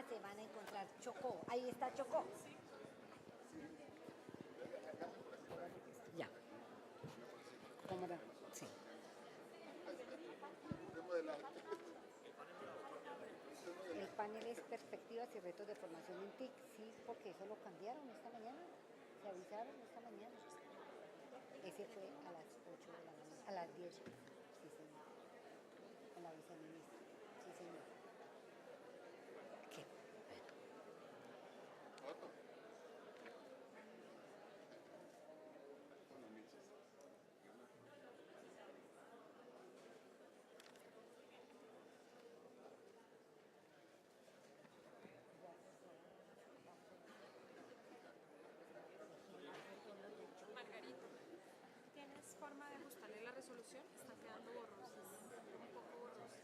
se van a encontrar Chocó. Ahí está Chocó. Ya. ¿Cómo era? Sí. El panel es perspectivas y retos de formación en TIC. Sí, porque eso lo cambiaron esta mañana. Se avisaron esta mañana. Ese fue a las 8 de la mañana, a las 10. Sí, señor. Con la viceministra. Sí, señor. ¿Qué? Margarita, ¿tienes forma de ajustarle la resolución? Está quedando borrosa, un poco borrosa.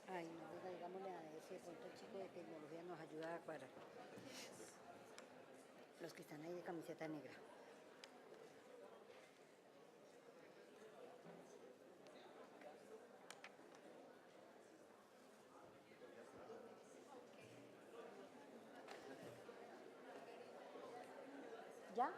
Ay, no, venga, digámosle a ese, de pronto el chico de tecnología nos ayuda a cuadrar. Los que están ahí de camiseta negra. ¿Ya?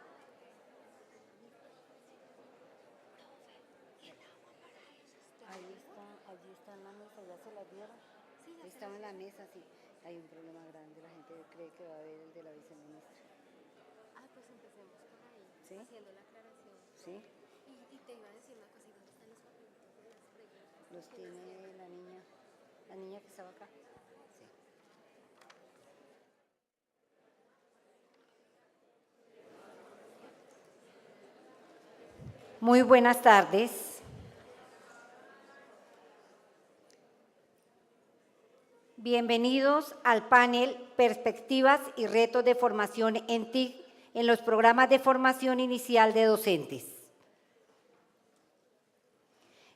Allí está en la mesa, ya se la dieron. Sí, ya Estaba en la mesa, sí. Hay un problema grande, la gente cree que va a haber el de la viceministra. Ah, pues empecemos por ahí, ¿Sí? haciendo la aclaración. ¿Sí? Y te iba a decir una cosa, ¿y dónde están los papelitos de las preguntas? Los tiene la niña que estaba acá. Sí. Muy buenas tardes. Bienvenidos al panel Perspectivas y Retos de Formación en TIC en los programas de formación inicial de docentes.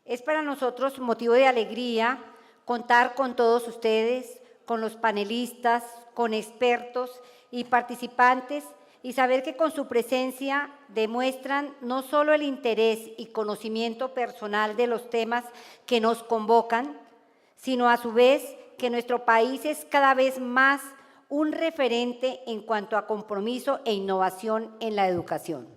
Es para nosotros motivo de alegría contar con todos ustedes, con los panelistas, con expertos y participantes y saber que con su presencia demuestran no solo el interés y conocimiento personal de los temas que nos convocan, sino a su vez que nuestro país es cada vez más un referente en cuanto a compromiso e innovación en la educación.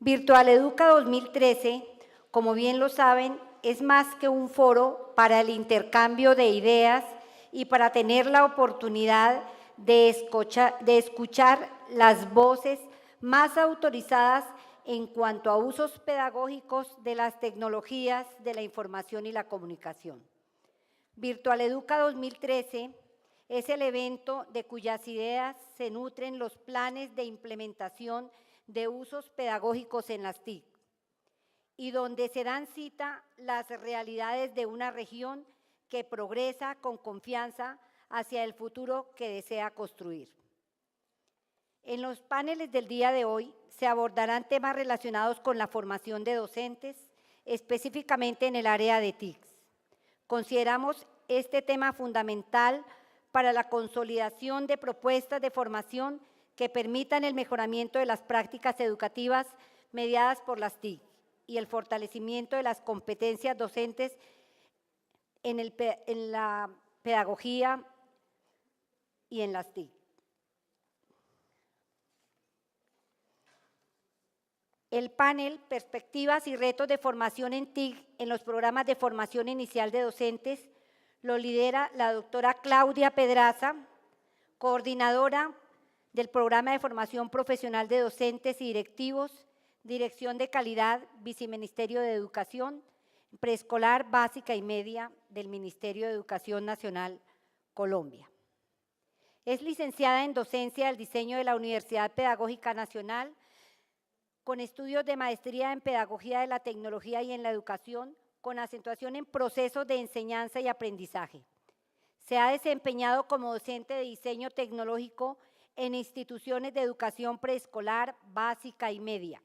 Virtual Educa 2013, como bien lo saben, es más que un foro para el intercambio de ideas y para tener la oportunidad de escuchar las voces más autorizadas en cuanto a usos pedagógicos de las tecnologías de la información y la comunicación. Virtual Educa 2013 es el evento de cuyas ideas se nutren los planes de implementación de usos pedagógicos en las TIC y donde se dan cita las realidades de una región que progresa con confianza hacia el futuro que desea construir. En los paneles del día de hoy se abordarán temas relacionados con la formación de docentes, específicamente en el área de TICs. Consideramos este tema fundamental para la consolidación de propuestas de formación que permitan el mejoramiento de las prácticas educativas mediadas por las TIC y el fortalecimiento de las competencias docentes en la pedagogía y en las TIC. El panel Perspectivas y Retos de Formación en TIC en los programas de formación inicial de docentes lo lidera la doctora Claudia Pedraza, coordinadora del Programa de Formación Profesional de Docentes y Directivos, Dirección de Calidad, Viceministerio de Educación, Preescolar, Básica y Media del Ministerio de Educación Nacional, Colombia. Es licenciada en Docencia del Diseño de la Universidad Pedagógica Nacional, con estudios de maestría en Pedagogía de la Tecnología y en la Educación, con acentuación en procesos de enseñanza y aprendizaje. Se ha desempeñado como docente de diseño tecnológico en instituciones de educación preescolar, básica y media,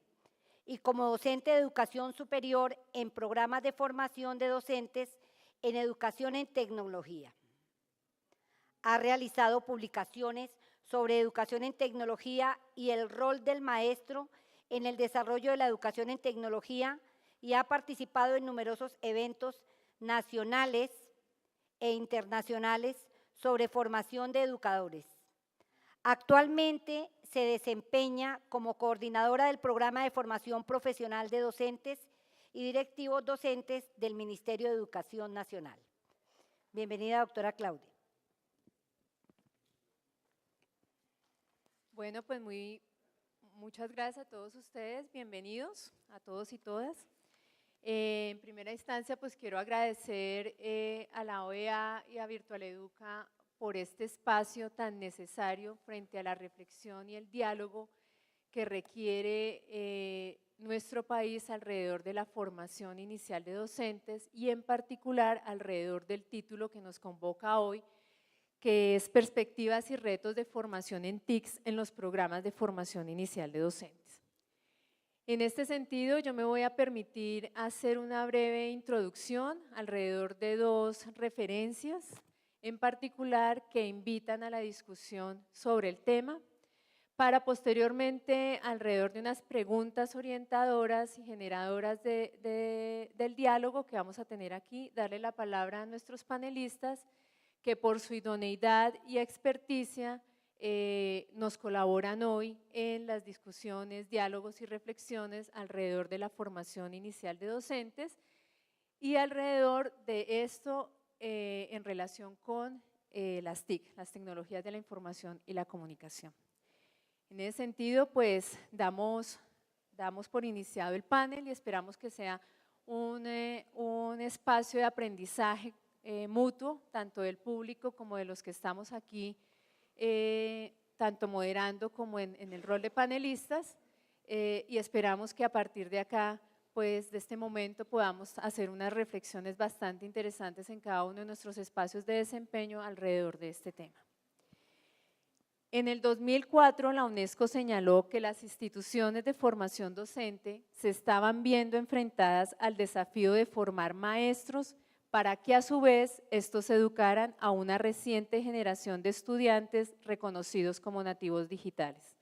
y como docente de educación superior en programas de formación de docentes en educación en tecnología. Ha realizado publicaciones sobre educación en tecnología y el rol del maestro en el desarrollo de la educación en tecnología y ha participado en numerosos eventos nacionales e internacionales sobre formación de educadores. Actualmente se desempeña como coordinadora del programa de formación profesional de docentes y directivos docentes del Ministerio de Educación Nacional. Bienvenida, doctora Claudia. Bueno, pues muchas gracias a todos ustedes, bienvenidos a todos y todas. En primera instancia, pues quiero agradecer a la OEA y a Virtual Educa por este espacio tan necesario frente a la reflexión y el diálogo que requiere nuestro país alrededor de la formación inicial de docentes y en particular alrededor del título que nos convoca hoy, que es Perspectivas y retos de formación en TICs en los programas de formación inicial de docentes. En este sentido, yo me voy a permitir hacer una breve introducción alrededor de dos referencias, en particular que invitan a la discusión sobre el tema, para posteriormente, alrededor de unas preguntas orientadoras y generadoras del diálogo que vamos a tener aquí, darle la palabra a nuestros panelistas que por su idoneidad y experticia nos colaboran hoy en las discusiones, diálogos y reflexiones alrededor de la formación inicial de docentes y alrededor de esto en relación con las TIC, las tecnologías de la información y la comunicación. En ese sentido, pues damos por iniciado el panel y esperamos que sea un espacio de aprendizaje mutuo, tanto del público como de los que estamos aquí, tanto moderando como en el rol de panelistas, y esperamos que a partir de acá, pues de este momento podamos hacer unas reflexiones bastante interesantes en cada uno de nuestros espacios de desempeño alrededor de este tema. En el 2004, la UNESCO señaló que las instituciones de formación docente se estaban viendo enfrentadas al desafío de formar maestros para que a su vez estos educaran a una reciente generación de estudiantes reconocidos como nativos digitales.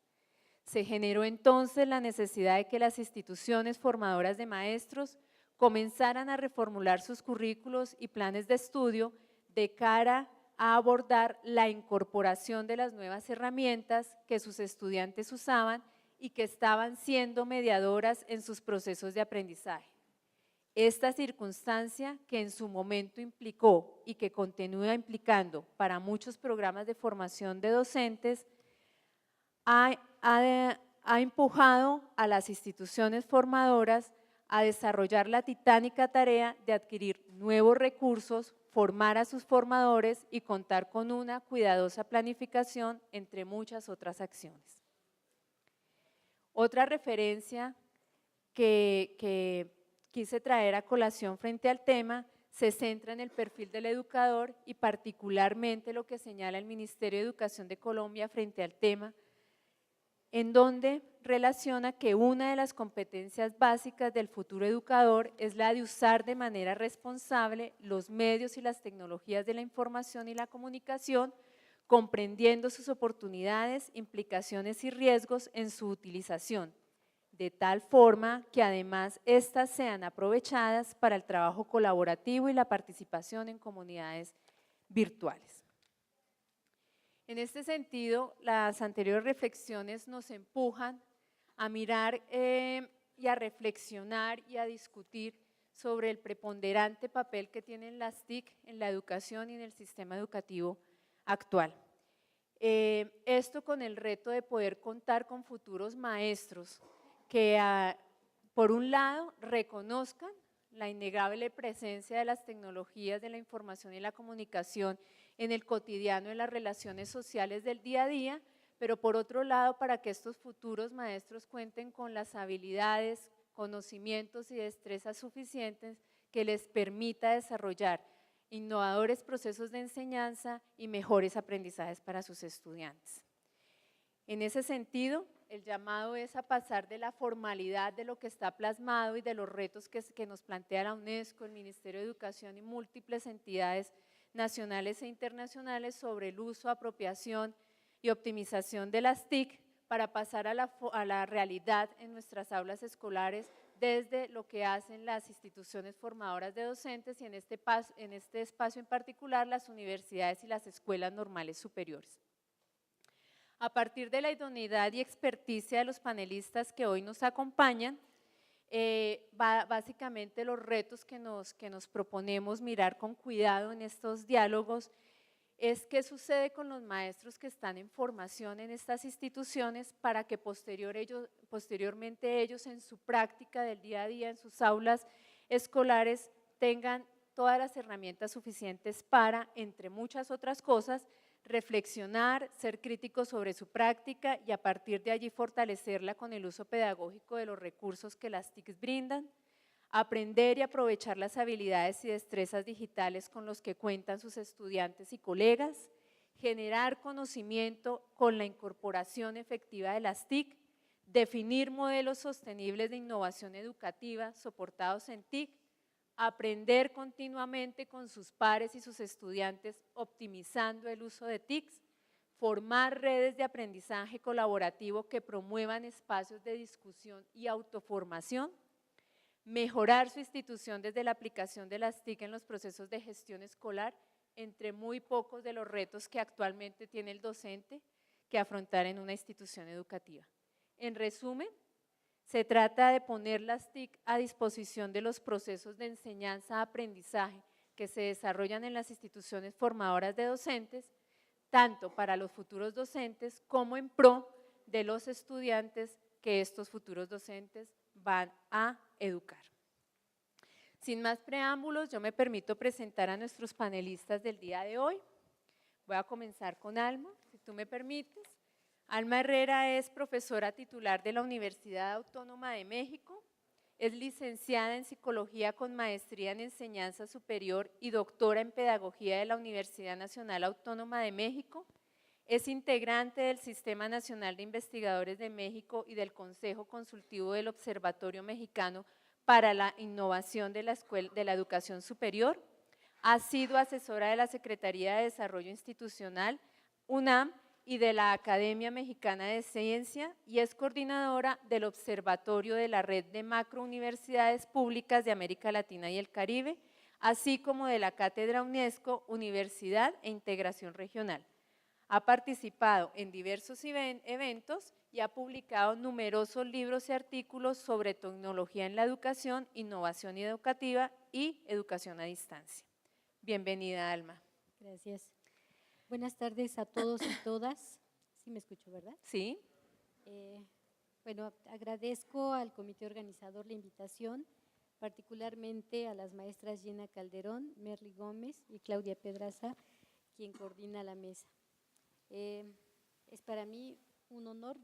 Se generó entonces la necesidad de que las instituciones formadoras de maestros comenzaran a reformular sus currículos y planes de estudio de cara a abordar la incorporación de las nuevas herramientas que sus estudiantes usaban y que estaban siendo mediadoras en sus procesos de aprendizaje. Esta circunstancia que en su momento implicó y que continúa implicando para muchos programas de formación de docentes ha empujado a las instituciones formadoras a desarrollar la titánica tarea de adquirir nuevos recursos, formar a sus formadores y contar con una cuidadosa planificación entre muchas otras acciones. Otra referencia que quise traer a colación frente al tema se centra en el perfil del educador y particularmente lo que señala el Ministerio de Educación de Colombia frente al tema, en donde relaciona que una de las competencias básicas del futuro educador es la de usar de manera responsable los medios y las tecnologías de la información y la comunicación, comprendiendo sus oportunidades, implicaciones y riesgos en su utilización, de tal forma que además éstas sean aprovechadas para el trabajo colaborativo y la participación en comunidades virtuales. En este sentido, las anteriores reflexiones nos empujan a mirar y a reflexionar y a discutir sobre el preponderante papel que tienen las TIC en la educación y en el sistema educativo actual. Esto con el reto de poder contar con futuros maestros que por un lado reconozcan la innegable presencia de las tecnologías de la información y la comunicación en el cotidiano de las relaciones sociales del día a día, pero por otro lado para que estos futuros maestros cuenten con las habilidades, conocimientos y destrezas suficientes que les permita desarrollar innovadores procesos de enseñanza y mejores aprendizajes para sus estudiantes. En ese sentido, el llamado es a pasar de la formalidad de lo que está plasmado y de los retos que nos plantea la UNESCO, el Ministerio de Educación y múltiples entidades nacionales e internacionales sobre el uso, apropiación y optimización de las TIC para pasar a la realidad en nuestras aulas escolares desde lo que hacen las instituciones formadoras de docentes y en este espacio en particular las universidades y las escuelas normales superiores. A partir de la idoneidad y experticia de los panelistas que hoy nos acompañan, básicamente los retos que nos proponemos mirar con cuidado en estos diálogos es qué sucede con los maestros que están en formación en estas instituciones para que posteriormente ellos en su práctica del día a día, en sus aulas escolares, tengan todas las herramientas suficientes para, entre muchas otras cosas, reflexionar, ser críticos sobre su práctica y a partir de allí fortalecerla con el uso pedagógico de los recursos que las TICs brindan, aprender y aprovechar las habilidades y destrezas digitales con los que cuentan sus estudiantes y colegas, generar conocimiento con la incorporación efectiva de las TIC, definir modelos sostenibles de innovación educativa soportados en TIC, aprender continuamente con sus pares y sus estudiantes optimizando el uso de TICs, formar redes de aprendizaje colaborativo que promuevan espacios de discusión y autoformación, mejorar su institución desde la aplicación de las TIC en los procesos de gestión escolar, entre muy pocos de los retos que actualmente tiene el docente que afrontar en una institución educativa. En resumen, se trata de poner las TIC a disposición de los procesos de enseñanza-aprendizaje que se desarrollan en las instituciones formadoras de docentes, tanto para los futuros docentes como en pro de los estudiantes que estos futuros docentes van a educar. Sin más preámbulos, yo me permito presentar a nuestros panelistas del día de hoy. Voy a comenzar con Alma, si tú me permites. Alma Herrera es profesora titular de la Universidad Autónoma de México, es licenciada en Psicología con maestría en Enseñanza Superior y doctora en Pedagogía de la Universidad Nacional Autónoma de México, es integrante del Sistema Nacional de Investigadores de México y del Consejo Consultivo del Observatorio Mexicano para la Innovación de la Educación Superior, ha sido asesora de la Secretaría de Desarrollo Institucional, UNAM, y de la Academia Mexicana de Ciencia y es coordinadora del Observatorio de la Red de Macrouniversidades Públicas de América Latina y el Caribe, así como de la Cátedra UNESCO Universidad e Integración Regional. Ha participado en diversos eventos y ha publicado numerosos libros y artículos sobre tecnología en la educación, innovación educativa y educación a distancia. Bienvenida, Alma. Gracias. Buenas tardes a todos y todas. Sí me escucho, ¿verdad? Sí. Bueno, agradezco al comité organizador la invitación, particularmente a las maestras Gina Calderón, Merly Gómez y Claudia Pedraza, quien coordina la mesa. Es para mí un honor,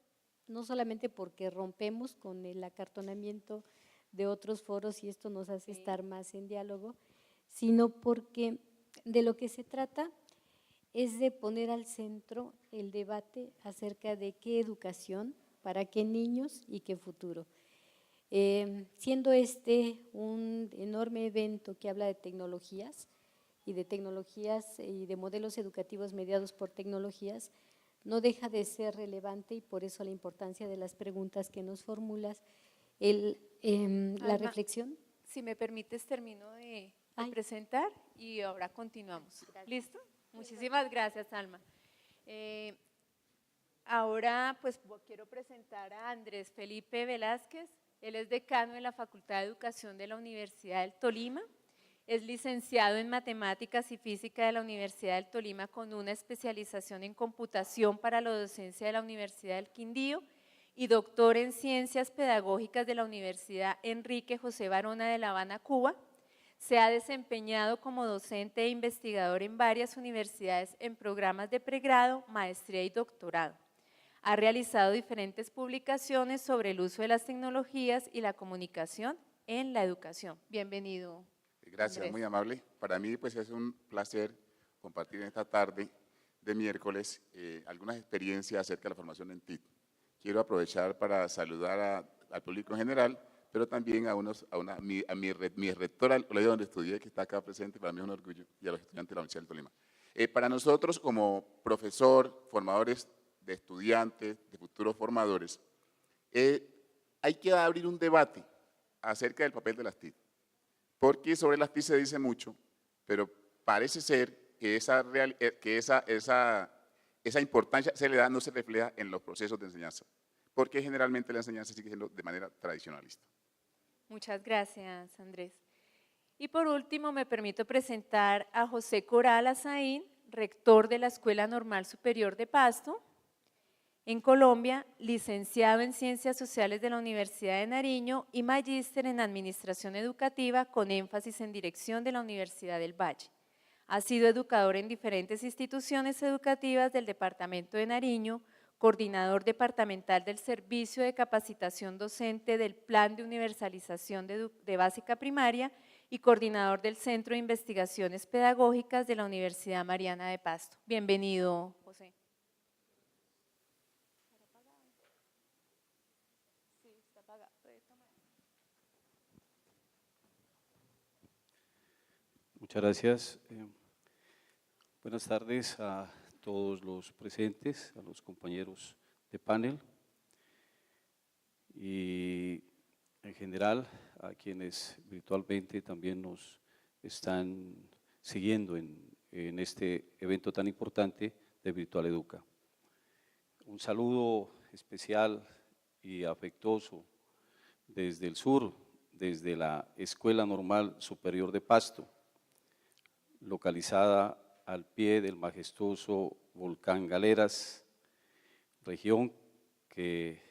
no solamente porque rompemos con el acartonamiento de otros foros y esto nos hace estar más en diálogo, sino porque de lo que se trata es de poner al centro el debate acerca de qué educación, para qué niños y qué futuro. Siendo este un enorme evento que habla de tecnologías y de modelos educativos mediados por tecnologías, no deja de ser relevante y por eso la importancia de las preguntas que nos formulas, la reflexión. Si me permites, termino de presentar y ahora continuamos. Gracias. ¿Listo? Muchísimas gracias, Alma. Ahora pues quiero presentar a Andrés Felipe Velázquez. Él es decano de la Facultad de Educación de la Universidad del Tolima. Es licenciado en Matemáticas y Física de la Universidad del Tolima con una especialización en Computación para la docencia de la Universidad del Quindío y doctor en Ciencias Pedagógicas de la Universidad Enrique José Varona de La Habana, Cuba. Se ha desempeñado como docente e investigador en varias universidades en programas de pregrado, maestría y doctorado. Ha realizado diferentes publicaciones sobre el uso de las tecnologías y la comunicación en la educación. Bienvenido. Gracias, Andrés. muy amable. Para mí pues es un placer compartir en esta tarde de miércoles algunas experiencias acerca de la formación en TIC. Quiero aprovechar para saludar al público en general, pero también a mi rectora del colegio donde estudié, que está acá presente, para mí es un orgullo, y a los estudiantes de la Universidad del Tolima. Para nosotros, como profesor, formadores de estudiantes, de futuros formadores, hay que abrir un debate acerca del papel de las TIC. Porque sobre las TIC se dice mucho, pero parece ser que esa importancia se le da, no se refleja en los procesos de enseñanza, porque generalmente la enseñanza sigue siendo de manera tradicionalista. Muchas gracias, Andrés. Y por último, me permito presentar a José Coral Azaín, rector de la Escuela Normal Superior de Pasto, en Colombia, licenciado en Ciencias Sociales de la Universidad de Nariño y magíster en Administración Educativa con énfasis en Dirección de la Universidad del Valle. Ha sido educador en diferentes instituciones educativas del Departamento de Nariño, coordinador departamental del Servicio de Capacitación Docente del Plan de Universalización de Básica Primaria y coordinador del Centro de Investigaciones Pedagógicas de la Universidad Mariana de Pasto. Bienvenido, José. Muchas gracias. Buenas tardes a todos los presentes, a los compañeros de panel y en general a quienes virtualmente también nos están siguiendo en este evento tan importante de Virtual Educa. Un saludo especial y afectuoso desde el sur, desde la Escuela Normal Superior de Pasto, localizada al pie del majestuoso volcán Galeras, región que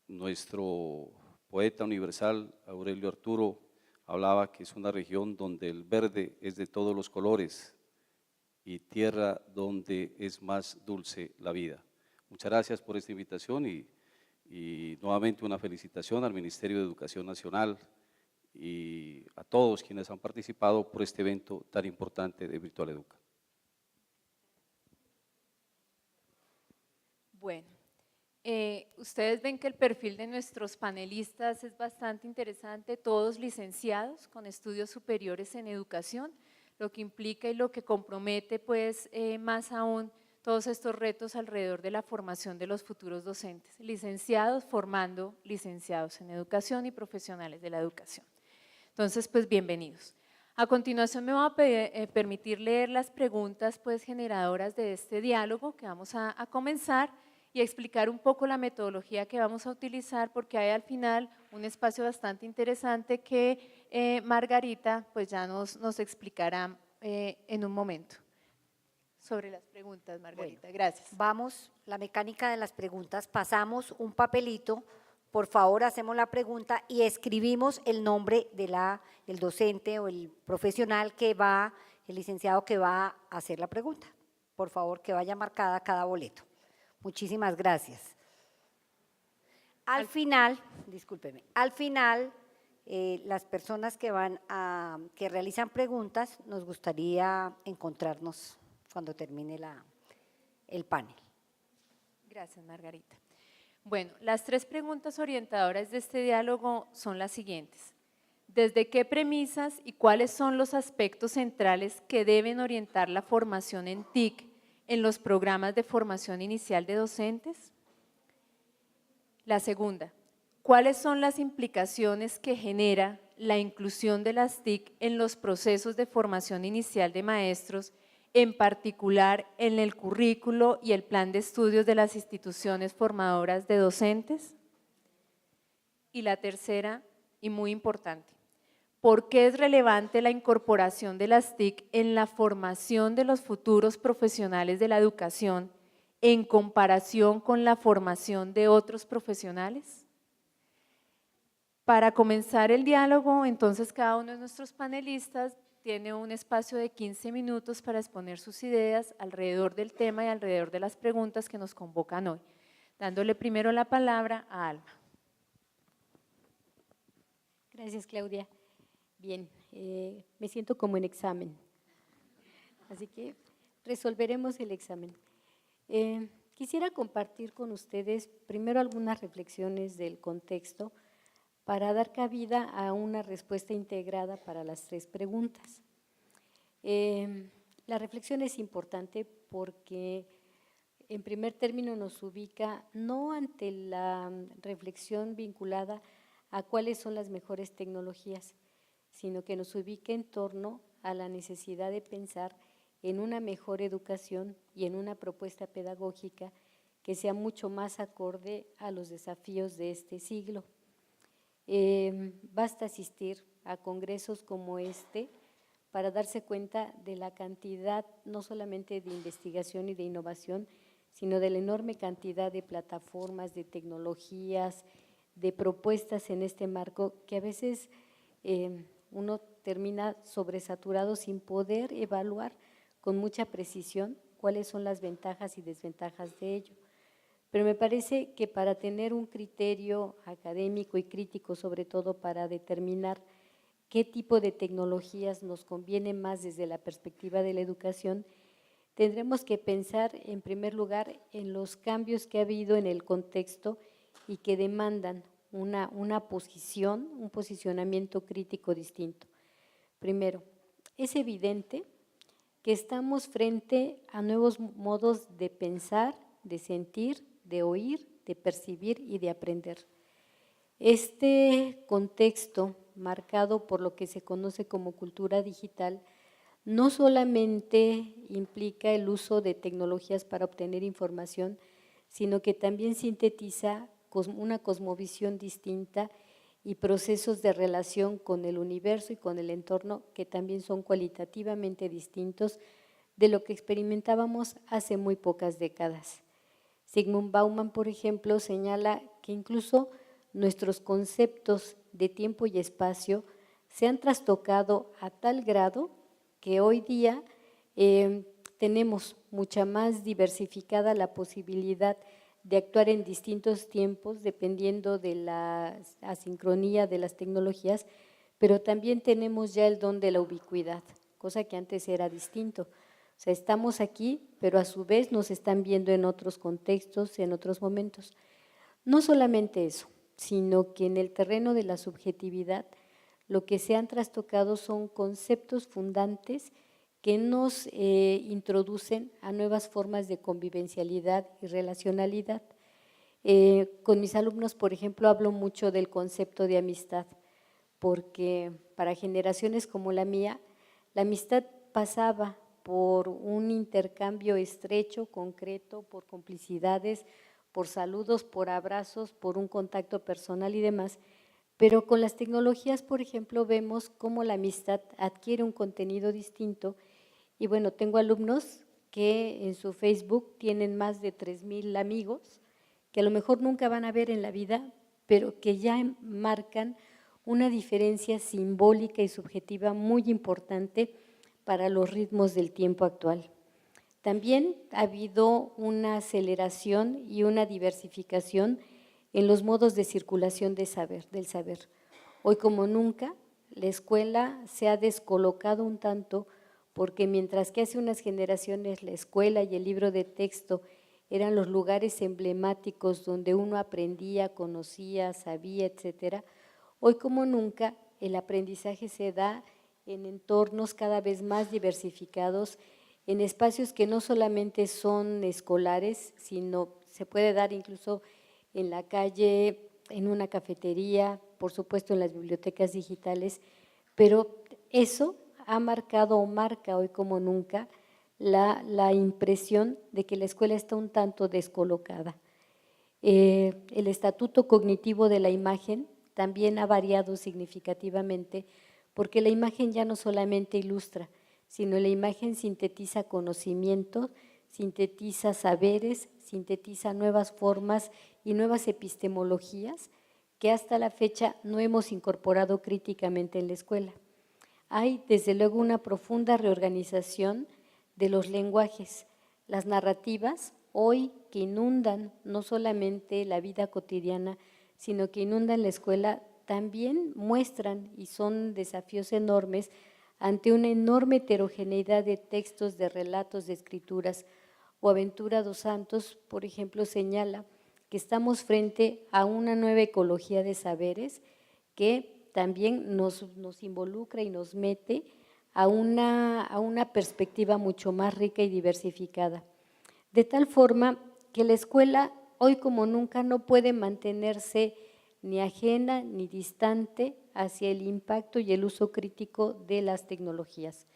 nuestro poeta universal Aurelio Arturo hablaba que es una región donde el verde es de todos los colores y tierra donde es más dulce la vida. Muchas gracias por esta invitación y nuevamente una felicitación al Ministerio de Educación Nacional y a todos quienes han participado por este evento tan importante de Virtual Educa. Bueno, ustedes ven que el perfil de nuestros panelistas es bastante interesante, todos licenciados con estudios superiores en educación, lo que implica y lo que compromete pues más aún todos estos retos alrededor de la formación de los futuros docentes, licenciados formando licenciados en educación y profesionales de la educación. Entonces, pues bienvenidos. A continuación me voy a permitir leer las preguntas pues generadoras de este diálogo que vamos a comenzar y explicar un poco la metodología que vamos a utilizar porque hay al final un espacio bastante interesante que Margarita pues ya nos explicará en un momento. Sobre las preguntas, Margarita, Bueno, gracias. Vamos, la mecánica de las preguntas, pasamos un papelito, por favor hacemos la pregunta y escribimos el nombre del docente o el profesional que va, el licenciado que va a hacer la pregunta. Por favor, que vaya marcada cada boleto. Muchísimas gracias. Al final, discúlpeme, las personas que realizan preguntas, nos gustaría encontrarnos cuando termine el panel. Gracias, Margarita. Bueno, las tres preguntas orientadoras de este diálogo son las siguientes. ¿Desde qué premisas y cuáles son los aspectos centrales que deben orientar la formación en TIC en los programas de formación inicial de docentes? La segunda, ¿cuáles son las implicaciones que genera la inclusión de las TIC en los procesos de formación inicial de maestros, en particular en el currículo y el plan de estudios de las instituciones formadoras de docentes? Y la tercera, y muy importante, ¿por qué es relevante la incorporación de las TIC en la formación de los futuros profesionales de la educación en comparación con la formación de otros profesionales? Para comenzar el diálogo, entonces cada uno de nuestros panelistas tiene un espacio de 15 minutos para exponer sus ideas alrededor del tema y alrededor de las preguntas que nos convocan hoy. Dándole primero la palabra a Alma. Gracias, Claudia. Bien, me siento como en examen, así que resolveremos el examen. Quisiera compartir con ustedes primero algunas reflexiones del contexto para dar cabida a una respuesta integrada para las tres preguntas. La reflexión es importante porque en primer término nos ubica no ante la reflexión vinculada a cuáles son las mejores tecnologías, sino que nos ubique en torno a la necesidad de pensar en una mejor educación y en una propuesta pedagógica que sea mucho más acorde a los desafíos de este siglo. Basta asistir a congresos como este para darse cuenta de la cantidad, no solamente de investigación y de innovación, sino de la enorme cantidad de plataformas, de tecnologías, de propuestas en este marco que a veces uno termina sobresaturado sin poder evaluar con mucha precisión cuáles son las ventajas y desventajas de ello. Pero me parece que para tener un criterio académico y crítico, sobre todo para determinar qué tipo de tecnologías nos conviene más desde la perspectiva de la educación, tendremos que pensar en primer lugar en los cambios que ha habido en el contexto y que demandan una posición, un posicionamiento crítico distinto. Primero, es evidente que estamos frente a nuevos modos de pensar, de sentir, de oír, de percibir y de aprender. Este contexto marcado por lo que se conoce como cultura digital no solamente implica el uso de tecnologías para obtener información, sino que también sintetiza una cosmovisión distinta y procesos de relación con el universo y con el entorno que también son cualitativamente distintos de lo que experimentábamos hace muy pocas décadas. Zygmunt Bauman, por ejemplo, señala que incluso nuestros conceptos de tiempo y espacio se han trastocado a tal grado que hoy día tenemos mucha más diversificada la posibilidad de actuar en distintos tiempos dependiendo de la asincronía de las tecnologías, pero también tenemos ya el don de la ubicuidad, cosa que antes era distinto. O sea, estamos aquí, pero a su vez nos están viendo en otros contextos, en otros momentos. No solamente eso, sino que en el terreno de la subjetividad lo que se han trastocado son conceptos fundantes que nos introducen a nuevas formas de convivencialidad y relacionalidad. Con mis alumnos, por ejemplo, hablo mucho del concepto de amistad, porque para generaciones como la mía, la amistad pasaba por un intercambio estrecho, concreto, por complicidades, por saludos, por abrazos, por un contacto personal y demás, pero con las tecnologías, por ejemplo, vemos cómo la amistad adquiere un contenido distinto y bueno, tengo alumnos que en su Facebook tienen más de 3,000 amigos, que a lo mejor nunca van a ver en la vida, pero que ya marcan una diferencia simbólica y subjetiva muy importante para los ritmos del tiempo actual. También ha habido una aceleración y una diversificación en los modos de circulación del saber. Hoy como nunca, la escuela se ha descolocado un tanto porque mientras que hace unas generaciones la escuela y el libro de texto eran los lugares emblemáticos donde uno aprendía, conocía, sabía, etcétera, hoy como nunca el aprendizaje se da en entornos cada vez más diversificados, en espacios que no solamente son escolares, sino se puede dar incluso en la calle, en una cafetería, por supuesto en las bibliotecas digitales, pero eso ha marcado o marca hoy como nunca la impresión de que la escuela está un tanto descolocada. El estatuto cognitivo de la imagen también ha variado significativamente porque la imagen ya no solamente ilustra, sino la imagen sintetiza conocimiento, sintetiza saberes, sintetiza nuevas formas y nuevas epistemologías que hasta la fecha no hemos incorporado críticamente en la escuela. Hay desde luego una profunda reorganización de los lenguajes, las narrativas hoy que inundan no solamente la vida cotidiana, sino que inundan la escuela, también muestran y son desafíos enormes ante una enorme heterogeneidad de textos, de relatos, de escrituras. Boaventura dos Santos, por ejemplo, señala que estamos frente a una nueva ecología de saberes que también nos involucra y nos mete a una perspectiva mucho más rica y diversificada. De tal forma que la escuela hoy como nunca no puede mantenerse ni ajena ni distante hacia el impacto y el uso crítico de las tecnologías.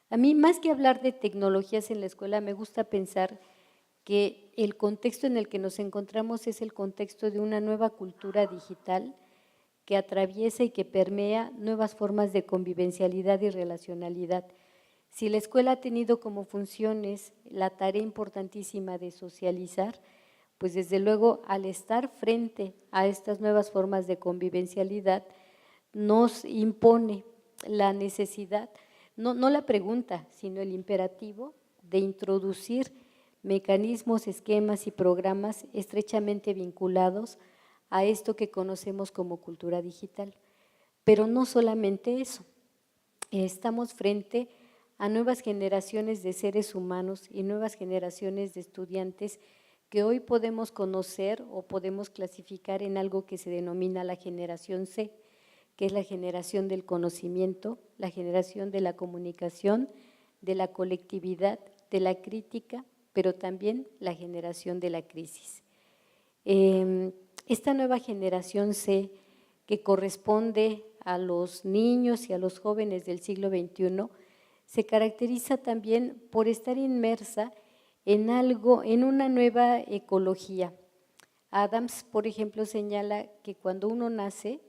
A mí, más que hablar de tecnologías en la escuela, me gusta pensar que el contexto en el que nos encontramos es el contexto de una nueva cultura digital que atraviesa y que permea nuevas formas de convivencialidad y relacionalidad. Si la escuela ha tenido como funciones la tarea importantísima de socializar, pues desde luego al estar frente a estas nuevas formas de convivencialidad nos impone la necesidad, no la pregunta, sino el imperativo de introducir mecanismos, esquemas y programas estrechamente vinculados a esto que conocemos como cultura digital. Pero no solamente eso, estamos frente a nuevas generaciones de seres humanos y nuevas generaciones de estudiantes que hoy podemos conocer o podemos clasificar en algo que se denomina la generación C, que es la generación del conocimiento, la generación de la comunicación, de la colectividad, de la crítica, pero también la generación de la crisis. Esta nueva generación C, que corresponde a los niños y a los jóvenes del siglo XXI, se caracteriza también por estar inmersa en una nueva ecología. Adams, por ejemplo, señala que cuando uno nace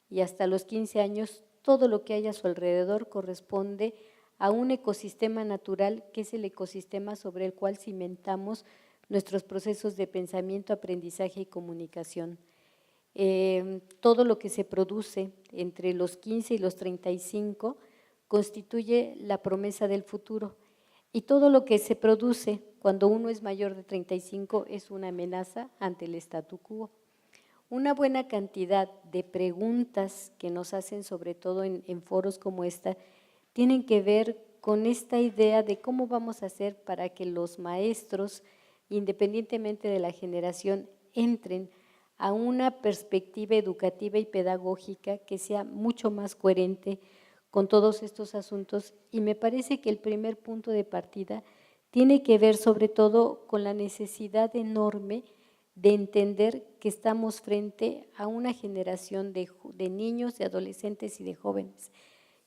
y hasta los 15 años, todo lo que hay a su alrededor corresponde a un ecosistema natural que es el ecosistema sobre el cual cimentamos nuestros procesos de pensamiento, aprendizaje y comunicación. Todo lo que se produce entre los 15 y los 35 constituye la promesa del futuro, y todo lo que se produce cuando uno es mayor de 35 es una amenaza ante el statu quo. Una buena cantidad de preguntas que nos hacen, sobre todo en foros como esta, tienen que ver con esta idea de cómo vamos a hacer para que los maestros, independientemente de la generación, entren a una perspectiva educativa y pedagógica que sea mucho más coherente con todos estos asuntos. Y me parece que el primer punto de partida tiene que ver sobre todo con la necesidad enorme de entender que estamos frente a una generación de niños, de adolescentes y de jóvenes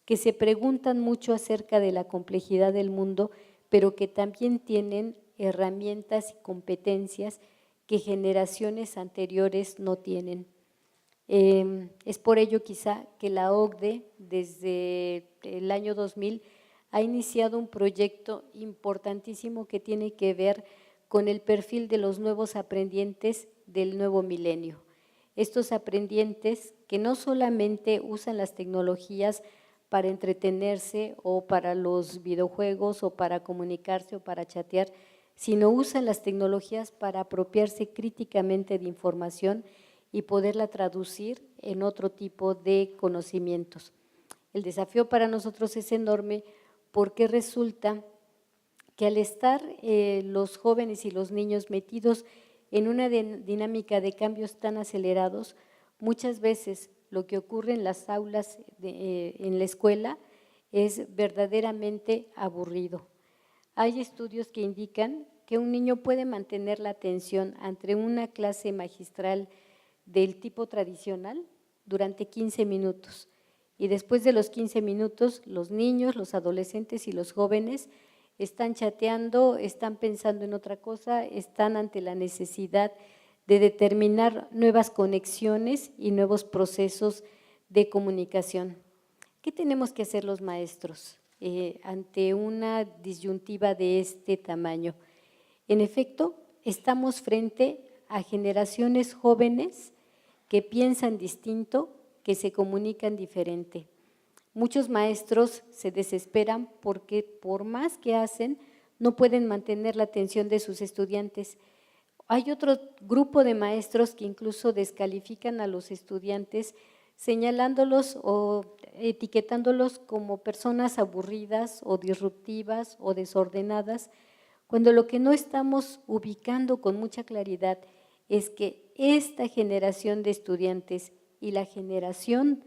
que se preguntan mucho acerca de la complejidad del mundo, pero que también tienen herramientas y competencias que generaciones anteriores no tienen. Es por ello quizá que la OCDE desde el año 2000 ha iniciado un proyecto importantísimo que tiene que ver con el perfil de los nuevos aprendientes del nuevo milenio. Estos aprendientes que no solamente usan las tecnologías para entretenerse o para los videojuegos o para comunicarse o para chatear, sino usan las tecnologías para apropiarse críticamente de información y poderla traducir en otro tipo de conocimientos. El desafío para nosotros es enorme porque resulta que al estar los jóvenes y los niños metidos en una dinámica de cambios tan acelerados, muchas veces lo que ocurre en las aulas, en la escuela, es verdaderamente aburrido. Hay estudios que indican que un niño puede mantener la atención ante una clase magistral del tipo tradicional durante 15 minutos y después de los 15 minutos los niños, los adolescentes y los jóvenes están chateando, están pensando en otra cosa, están ante la necesidad de determinar nuevas conexiones y nuevos procesos de comunicación. ¿Qué tenemos que hacer los maestros ante una disyuntiva de este tamaño? En efecto, estamos frente a generaciones jóvenes que piensan distinto, que se comunican diferente. Muchos maestros se desesperan porque por más que hacen, no pueden mantener la atención de sus estudiantes. Hay otro grupo de maestros que incluso descalifican a los estudiantes señalándolos o etiquetándolos como personas aburridas o disruptivas o desordenadas, cuando lo que no estamos ubicando con mucha claridad es que esta generación de estudiantes y la generación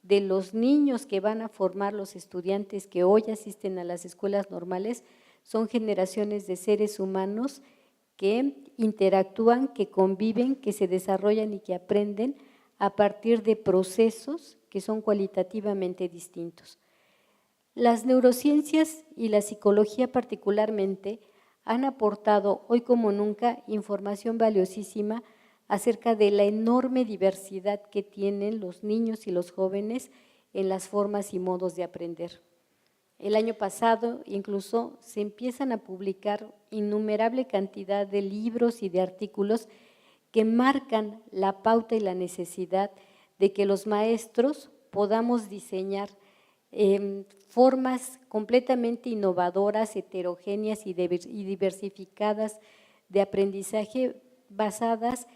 de los niños que van a formar los estudiantes que hoy asisten a las escuelas normales son generaciones de seres humanos que interactúan, que conviven, que se desarrollan y que aprenden a partir de procesos que son cualitativamente distintos. Las neurociencias y la psicología particularmente han aportado hoy como nunca información valiosísima acerca de la enorme diversidad que tienen los niños y los jóvenes en las formas y modos de aprender. El año pasado incluso se empiezan a publicar innumerable cantidad de libros y de artículos que marcan la pauta y la necesidad de que los maestros podamos diseñar formas completamente innovadoras, heterogéneas y diversificadas de aprendizaje basadas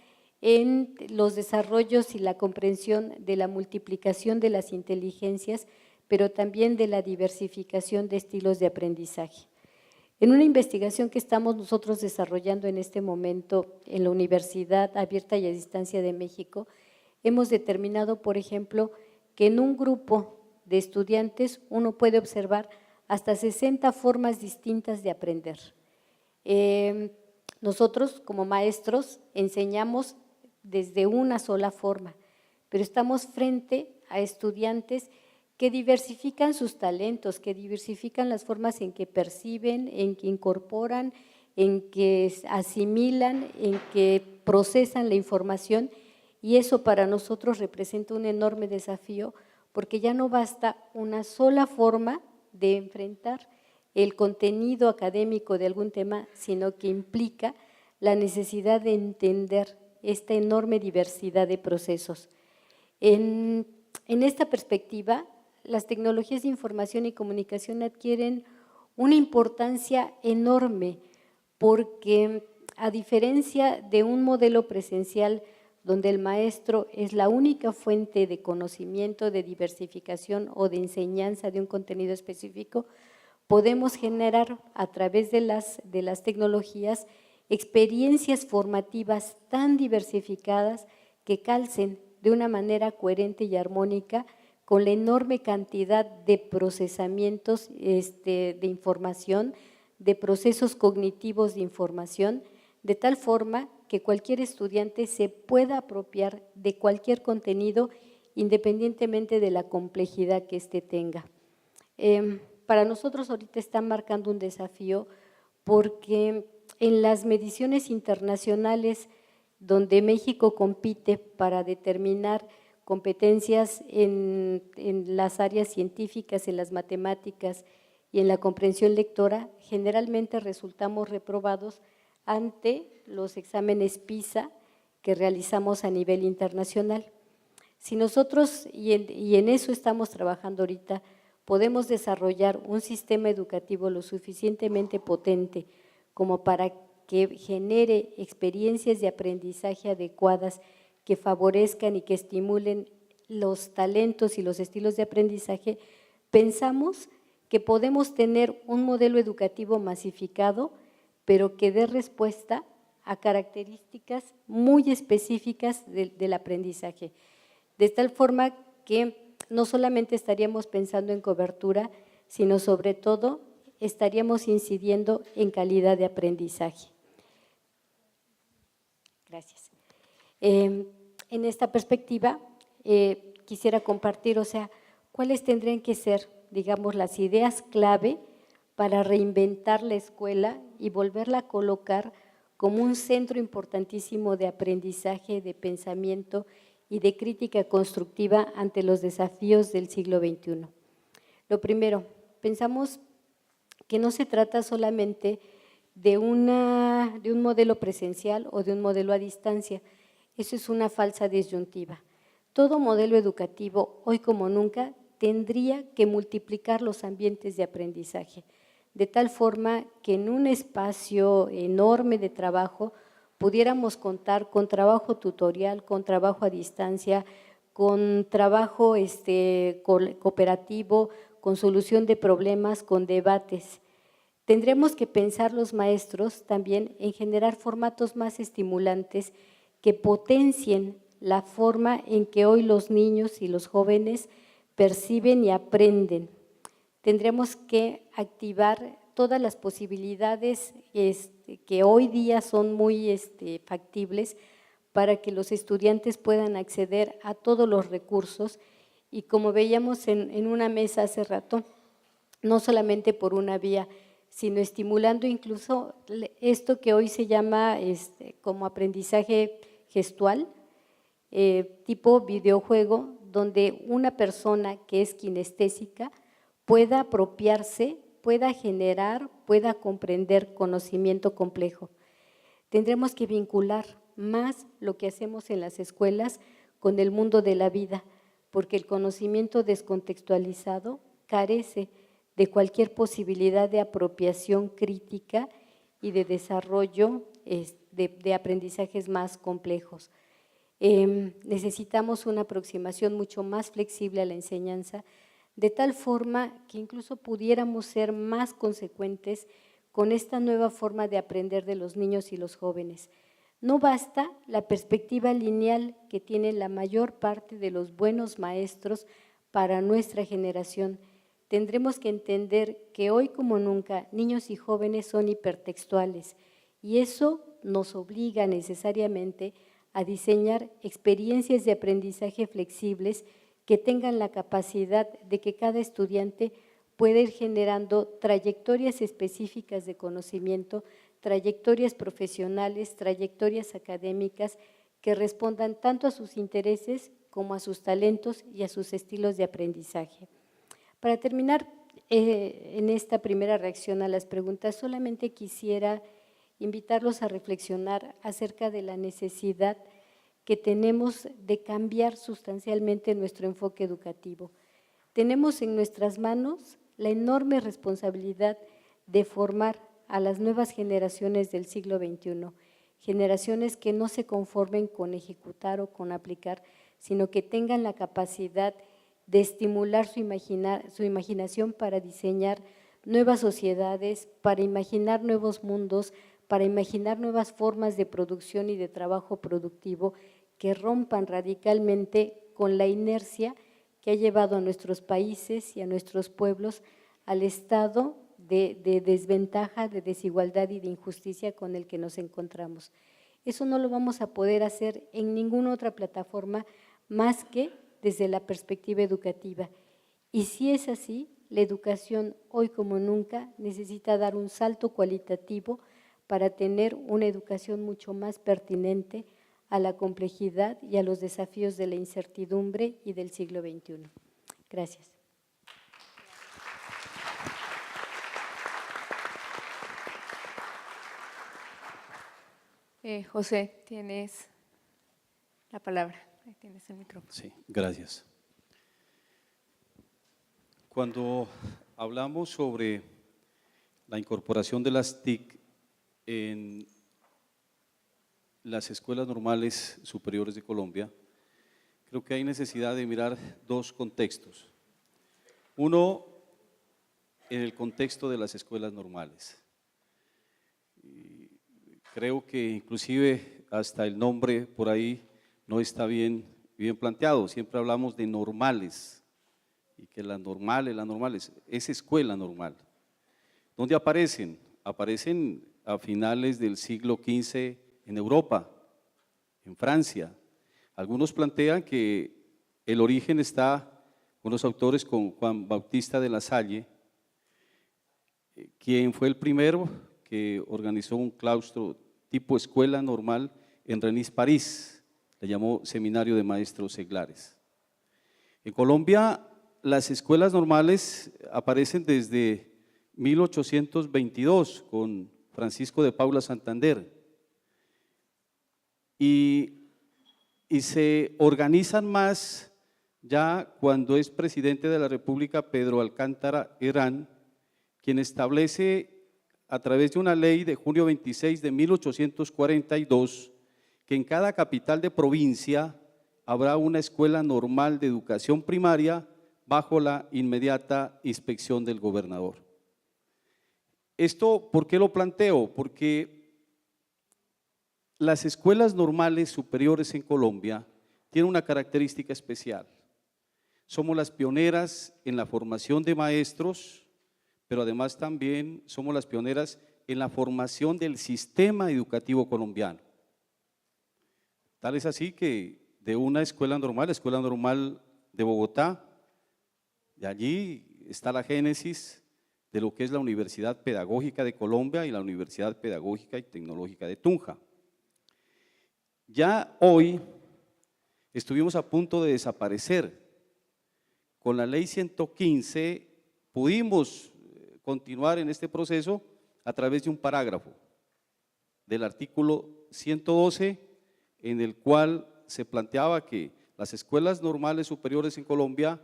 en los desarrollos y la comprensión de la multiplicación de las inteligencias, pero también de la diversificación de estilos de aprendizaje. En una investigación que estamos nosotros desarrollando en este momento en la Universidad Abierta y a Distancia de México, hemos determinado, por ejemplo, que en un grupo de estudiantes uno puede observar hasta 60 formas distintas de aprender. Nosotros como maestros enseñamos desde una sola forma, pero estamos frente a estudiantes que diversifican sus talentos, que diversifican las formas en que perciben, en que incorporan, en que asimilan, en que procesan la información, y eso para nosotros representa un enorme desafío porque ya no basta una sola forma de enfrentar el contenido académico de algún tema, sino que implica la necesidad de entender esta enorme diversidad de procesos. En esta perspectiva, las tecnologías de información y comunicación adquieren una importancia enorme porque, a diferencia de un modelo presencial donde el maestro es la única fuente de conocimiento, de diversificación o de enseñanza de un contenido específico, podemos generar a través de las tecnologías experiencias formativas tan diversificadas que calcen de una manera coherente y armónica con la enorme cantidad de procesamientos de información, de procesos cognitivos de información, de tal forma que cualquier estudiante se pueda apropiar de cualquier contenido independientemente de la complejidad que éste tenga. Para nosotros ahorita está marcando un desafío porque en las mediciones internacionales donde México compite para determinar competencias en las áreas científicas, en las matemáticas y en la comprensión lectora, generalmente resultamos reprobados ante los exámenes PISA que realizamos a nivel internacional. Si nosotros, y en eso estamos trabajando ahorita, podemos desarrollar un sistema educativo lo suficientemente potente como para que genere experiencias de aprendizaje adecuadas que favorezcan y que estimulen los talentos y los estilos de aprendizaje, pensamos que podemos tener un modelo educativo masificado, pero que dé respuesta a características muy específicas del aprendizaje, de tal forma que no solamente estaríamos pensando en cobertura, sino sobre todo estaríamos incidiendo en calidad de aprendizaje. Gracias. En esta perspectiva, quisiera compartir, cuáles tendrían que ser, digamos, las ideas clave para reinventar la escuela y volverla a colocar como un centro importantísimo de aprendizaje, de pensamiento y de crítica constructiva ante los desafíos del siglo XXI. Lo primero, pensamos que no se trata solamente de un modelo presencial o de un modelo a distancia. Eso es una falsa disyuntiva. Todo modelo educativo, hoy como nunca, tendría que multiplicar los ambientes de aprendizaje, de tal forma que en un espacio enorme de trabajo pudiéramos contar con trabajo tutorial, con trabajo a distancia, con trabajo cooperativo, con solución de problemas, con debates. Tendremos que pensar los maestros también en generar formatos más estimulantes que potencien la forma en que hoy los niños y los jóvenes perciben y aprenden. Tendremos que activar todas las posibilidades que hoy día son muy factibles para que los estudiantes puedan acceder a todos los recursos y, como veíamos en una mesa hace rato, no solamente por una vía, sino estimulando incluso esto que hoy se llama como aprendizaje gestual, tipo videojuego, donde una persona que es kinestésica pueda apropiarse, pueda generar, pueda comprender conocimiento complejo. Tendremos que vincular más lo que hacemos en las escuelas con el mundo de la vida, porque el conocimiento descontextualizado carece de cualquier posibilidad de apropiación crítica y de desarrollo de aprendizajes más complejos. Necesitamos una aproximación mucho más flexible a la enseñanza, de tal forma que incluso pudiéramos ser más consecuentes con esta nueva forma de aprender de los niños y los jóvenes. No basta la perspectiva lineal que tienen la mayor parte de los buenos maestros para nuestra generación. Tendremos que entender que hoy como nunca niños y jóvenes son hipertextuales y eso nos obliga necesariamente a diseñar experiencias de aprendizaje flexibles que tengan la capacidad de que cada estudiante pueda ir generando trayectorias específicas de conocimiento, trayectorias profesionales, trayectorias académicas que respondan tanto a sus intereses como a sus talentos y a sus estilos de aprendizaje. Para terminar en esta primera reacción a las preguntas, solamente quisiera invitarlos a reflexionar acerca de la necesidad que tenemos de cambiar sustancialmente nuestro enfoque educativo. Tenemos en nuestras manos la enorme responsabilidad de formar a las nuevas generaciones del siglo XXI, generaciones que no se conformen con ejecutar o con aplicar, sino que tengan la capacidad de estimular su imaginación para diseñar nuevas sociedades, para imaginar nuevos mundos, para imaginar nuevas formas de producción y de trabajo productivo que rompan radicalmente con la inercia que ha llevado a nuestros países y a nuestros pueblos al estado de desventaja, de desigualdad y de injusticia con el que nos encontramos. Eso no lo vamos a poder hacer en ninguna otra plataforma más que desde la perspectiva educativa. Y si es así, la educación hoy como nunca necesita dar un salto cualitativo para tener una educación mucho más pertinente a la complejidad y a los desafíos de la incertidumbre y del siglo XXI. Gracias. José, tienes la palabra. Ahí tienes el micrófono. Sí, gracias. Cuando hablamos sobre la incorporación de las TIC en las escuelas normales superiores de Colombia, creo que hay necesidad de mirar dos contextos. Uno, en el contexto de las escuelas normales. Creo que inclusive hasta el nombre por ahí no está bien planteado. Siempre hablamos de normales y que las normales, es escuela normal. ¿Dónde aparecen? Aparecen a finales del siglo XV en Europa, en Francia. Algunos plantean que el origen está con los autores, con Juan Bautista de La Salle, quien fue el primero que organizó un claustro tipo escuela normal en Rennes, París, le llamó Seminario de Maestros Seglares. En Colombia, las escuelas normales aparecen desde 1822 con Francisco de Paula Santander y se organizan más ya cuando es presidente de la República Pedro Alcántara Herrán, quien establece a través de una ley de junio 26 de 1842 que en cada capital de provincia habrá una escuela normal de educación primaria bajo la inmediata inspección del gobernador. Esto, ¿por qué lo planteo? Porque las escuelas normales superiores en Colombia tienen una característica especial. Somos las pioneras en la formación de maestros, pero además también somos las pioneras en la formación del sistema educativo colombiano. Tal es así que de una escuela normal de Bogotá, de allí está la génesis de lo que es la Universidad Pedagógica de Colombia y la Universidad Pedagógica y Tecnológica de Tunja. Ya hoy estuvimos a punto de desaparecer. Con la ley 115 pudimos continuar en este proceso a través de un parágrafo del artículo 112, en el cual se planteaba que las escuelas normales superiores en Colombia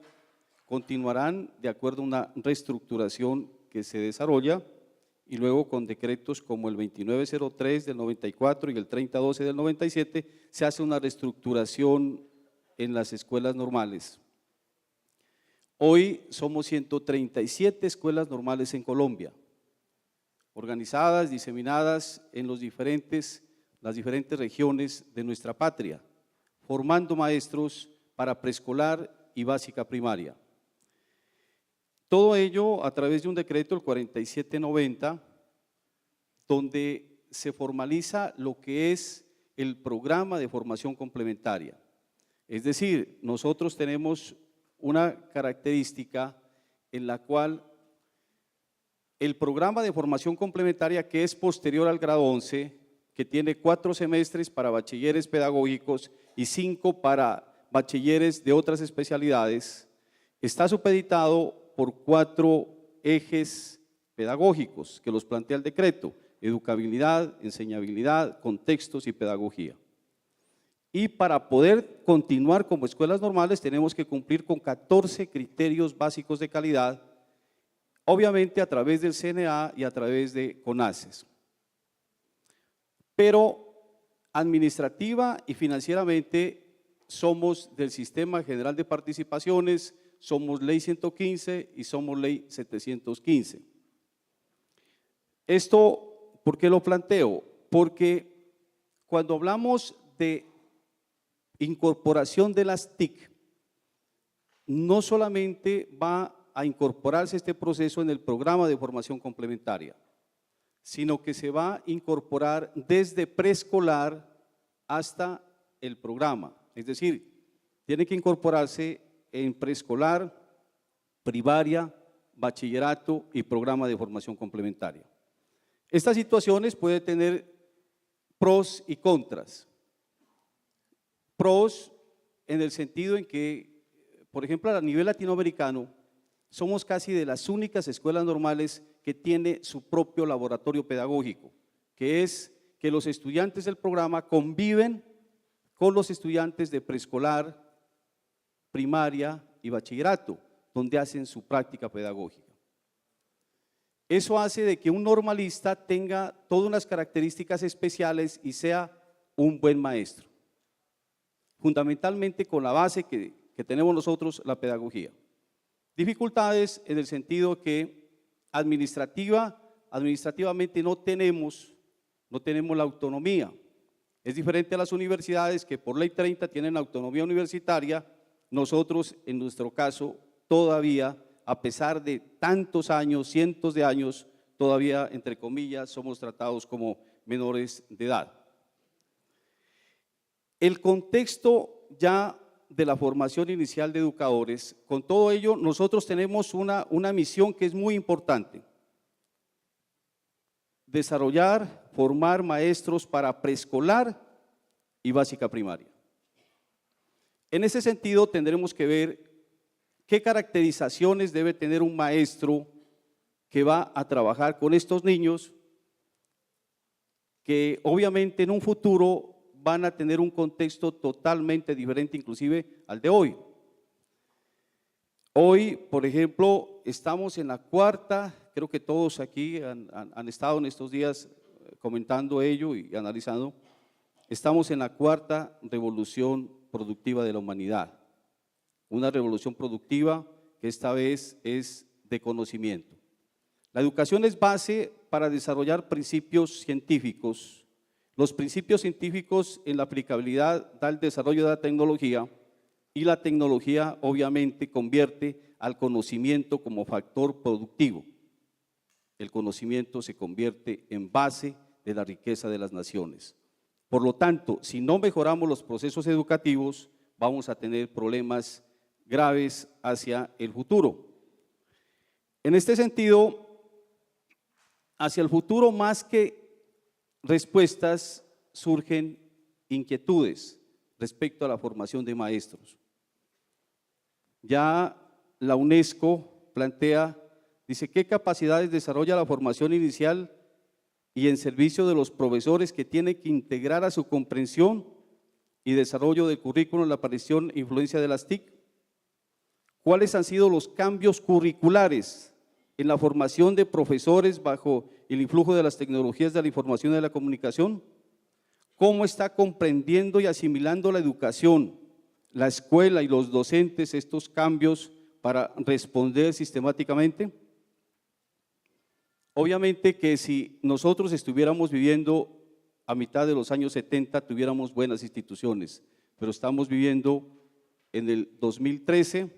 continuarán de acuerdo a una reestructuración que se desarrolla y luego con decretos como el 2903 del 94 y el 3012 del 97 se hace una reestructuración en las escuelas normales. Hoy somos 137 escuelas normales en Colombia, organizadas, diseminadas en las diferentes regiones de nuestra patria, formando maestros para preescolar y básica primaria. Todo ello a través de un decreto, el 4790, donde se formaliza lo que es el programa de formación complementaria. Es decir, nosotros tenemos una característica en la cual el programa de formación complementaria, que es posterior al grado 11, que tiene 4 semestres para bachilleres pedagógicos y 5 para bachilleres de otras especialidades, está supeditado por 4 ejes pedagógicos que los plantea el decreto: educabilidad, enseñabilidad, contextos y pedagogía. Y para poder continuar como escuelas normales tenemos que cumplir con 14 criterios básicos de calidad, obviamente a través del CNA y a través de CONACES. Pero administrativa y financieramente somos del Sistema General de Participaciones, somos Ley 115 y somos Ley 715. Esto, ¿por qué lo planteo? Porque cuando hablamos de incorporación de las TIC, no solamente va a incorporarse este proceso en el programa de formación complementaria, sino que se va a incorporar desde preescolar hasta el programa. Es decir, tiene que incorporarse en preescolar, primaria, bachillerato y programa de formación complementaria. Estas situaciones pueden tener pros y contras. Pros en el sentido en que, por ejemplo, a nivel latinoamericano, somos casi de las únicas escuelas normales que tiene su propio laboratorio pedagógico, que es que los estudiantes del programa conviven con los estudiantes de preescolar, primaria y bachillerato, donde hacen su práctica pedagógica. Eso hace de que un normalista tenga todas unas características especiales y sea un buen maestro, fundamentalmente con la base que tenemos nosotros, la pedagogía. Dificultades en el sentido que administrativamente no tenemos la autonomía. Es diferente a las universidades que por ley 30 tienen autonomía universitaria. Nosotros, en nuestro caso, todavía, a pesar de tantos años, cientos de años, todavía, entre comillas, somos tratados como menores de edad. El contexto ya de la formación inicial de educadores, con todo ello, nosotros tenemos una misión que es muy importante: desarrollar, formar maestros para preescolar y básica primaria. En ese sentido, tendremos que ver qué caracterizaciones debe tener un maestro que va a trabajar con estos niños, que obviamente en un futuro van a tener un contexto totalmente diferente, inclusive al de hoy. Hoy, por ejemplo, estamos en la cuarta, creo que todos aquí han estado en estos días comentando ello y analizando, estamos en la cuarta revolución productiva de la humanidad, una revolución productiva que esta vez es de conocimiento. La educación es base para desarrollar principios científicos. Los principios científicos en la aplicabilidad da el desarrollo de la tecnología, y la tecnología obviamente convierte al conocimiento como factor productivo. El conocimiento se convierte en base de la riqueza de las naciones. Por lo tanto, si no mejoramos los procesos educativos, vamos a tener problemas graves hacia el futuro. En este sentido, hacia el futuro, más que respuestas, surgen inquietudes respecto a la formación de maestros. Ya la UNESCO plantea, dice, ¿qué capacidades desarrolla la formación inicial y en servicio de los profesores que tiene que integrar a su comprensión y desarrollo del currículo la aparición e influencia de las TIC? ¿Cuáles han sido los cambios curriculares en la formación de profesores bajo el influjo de las tecnologías de la información y de la comunicación? ¿Cómo está comprendiendo y asimilando la educación, la escuela y los docentes estos cambios para responder sistemáticamente? Obviamente que si nosotros estuviéramos viviendo a mitad de los años 70, tuviéramos buenas instituciones, pero estamos viviendo en el 2013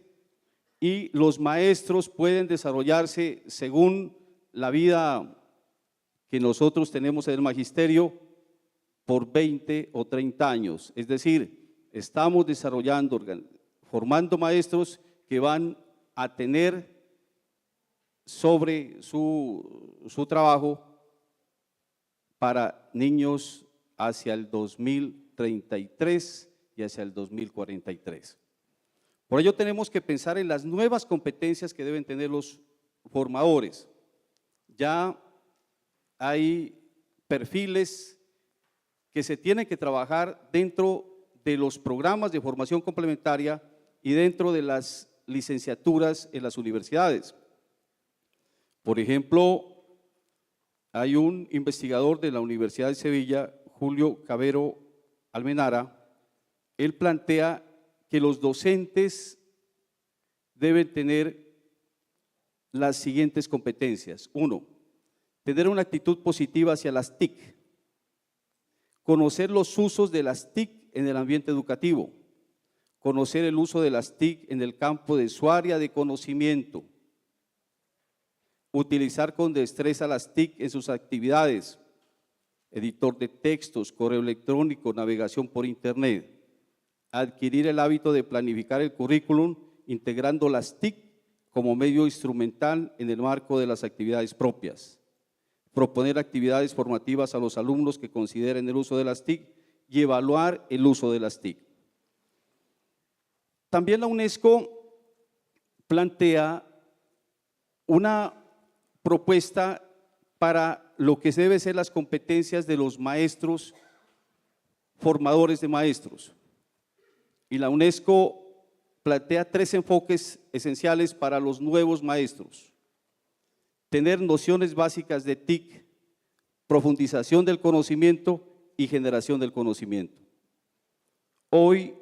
y los maestros pueden desarrollarse según la vida que nosotros tenemos en el magisterio por 20 o 30 años. Es decir, estamos desarrollando, formando maestros que van a tener sobre su trabajo para niños hacia el 2033 y hacia el 2043. Por ello tenemos que pensar en las nuevas competencias que deben tener los formadores. Ya hay perfiles que se tienen que trabajar dentro de los programas de formación complementaria y dentro de las licenciaturas en las universidades. Por ejemplo, hay un investigador de la Universidad de Sevilla, Julio Cabero Almenara, él plantea que los docentes deben tener las siguientes competencias. 1, tener una actitud positiva hacia las TIC, conocer los usos de las TIC en el ambiente educativo, conocer el uso de las TIC en el campo de su área de conocimiento, utilizar con destreza las TIC en sus actividades, editor de textos, correo electrónico, navegación por internet, adquirir el hábito de planificar el currículum integrando las TIC como medio instrumental en el marco de las actividades propias, proponer actividades formativas a los alumnos que consideren el uso de las TIC y evaluar el uso de las TIC. También la UNESCO plantea una propuesta para lo que deben ser las competencias de los maestros, formadores de maestros. Y la UNESCO plantea 3 enfoques esenciales para los nuevos maestros: tener nociones básicas de TIC, profundización del conocimiento y generación del conocimiento. Hoy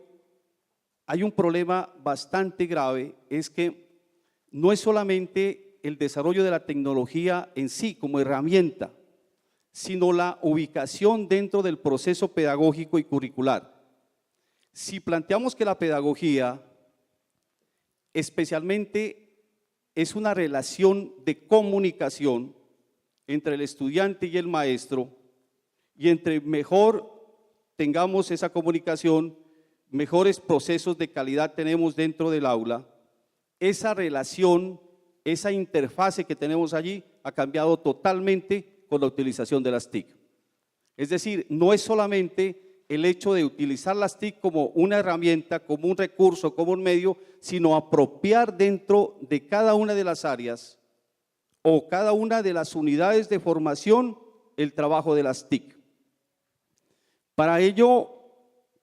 hay un problema bastante grave, es que no es solamente el desarrollo de la tecnología en sí como herramienta, sino la ubicación dentro del proceso pedagógico y curricular. Si planteamos que la pedagogía especialmente es una relación de comunicación entre el estudiante y el maestro, y entre mejor tengamos esa comunicación, mejores procesos de calidad tenemos dentro del aula, esa relación, esa interfase que tenemos allí ha cambiado totalmente con la utilización de las TIC. Es decir, no es solamente el hecho de utilizar las TIC como una herramienta, como un recurso, como un medio, sino apropiar dentro de cada una de las áreas o cada una de las unidades de formación el trabajo de las TIC. Para ello,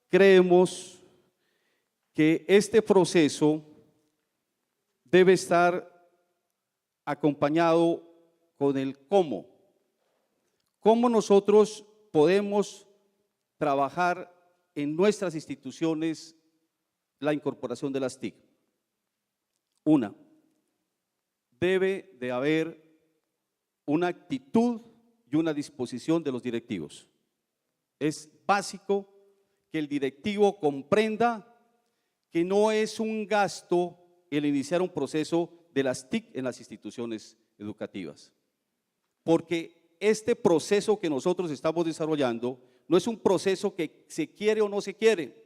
creemos que este proceso debe estar acompañado con el cómo. ¿Cómo nosotros podemos trabajar en nuestras instituciones la incorporación de las TIC? Una, debe de haber una actitud y una disposición de los directivos. Es básico que el directivo comprenda que no es un gasto el iniciar un proceso de las TIC en las instituciones educativas, porque este proceso que nosotros estamos desarrollando no es un proceso que se quiere o no se quiere,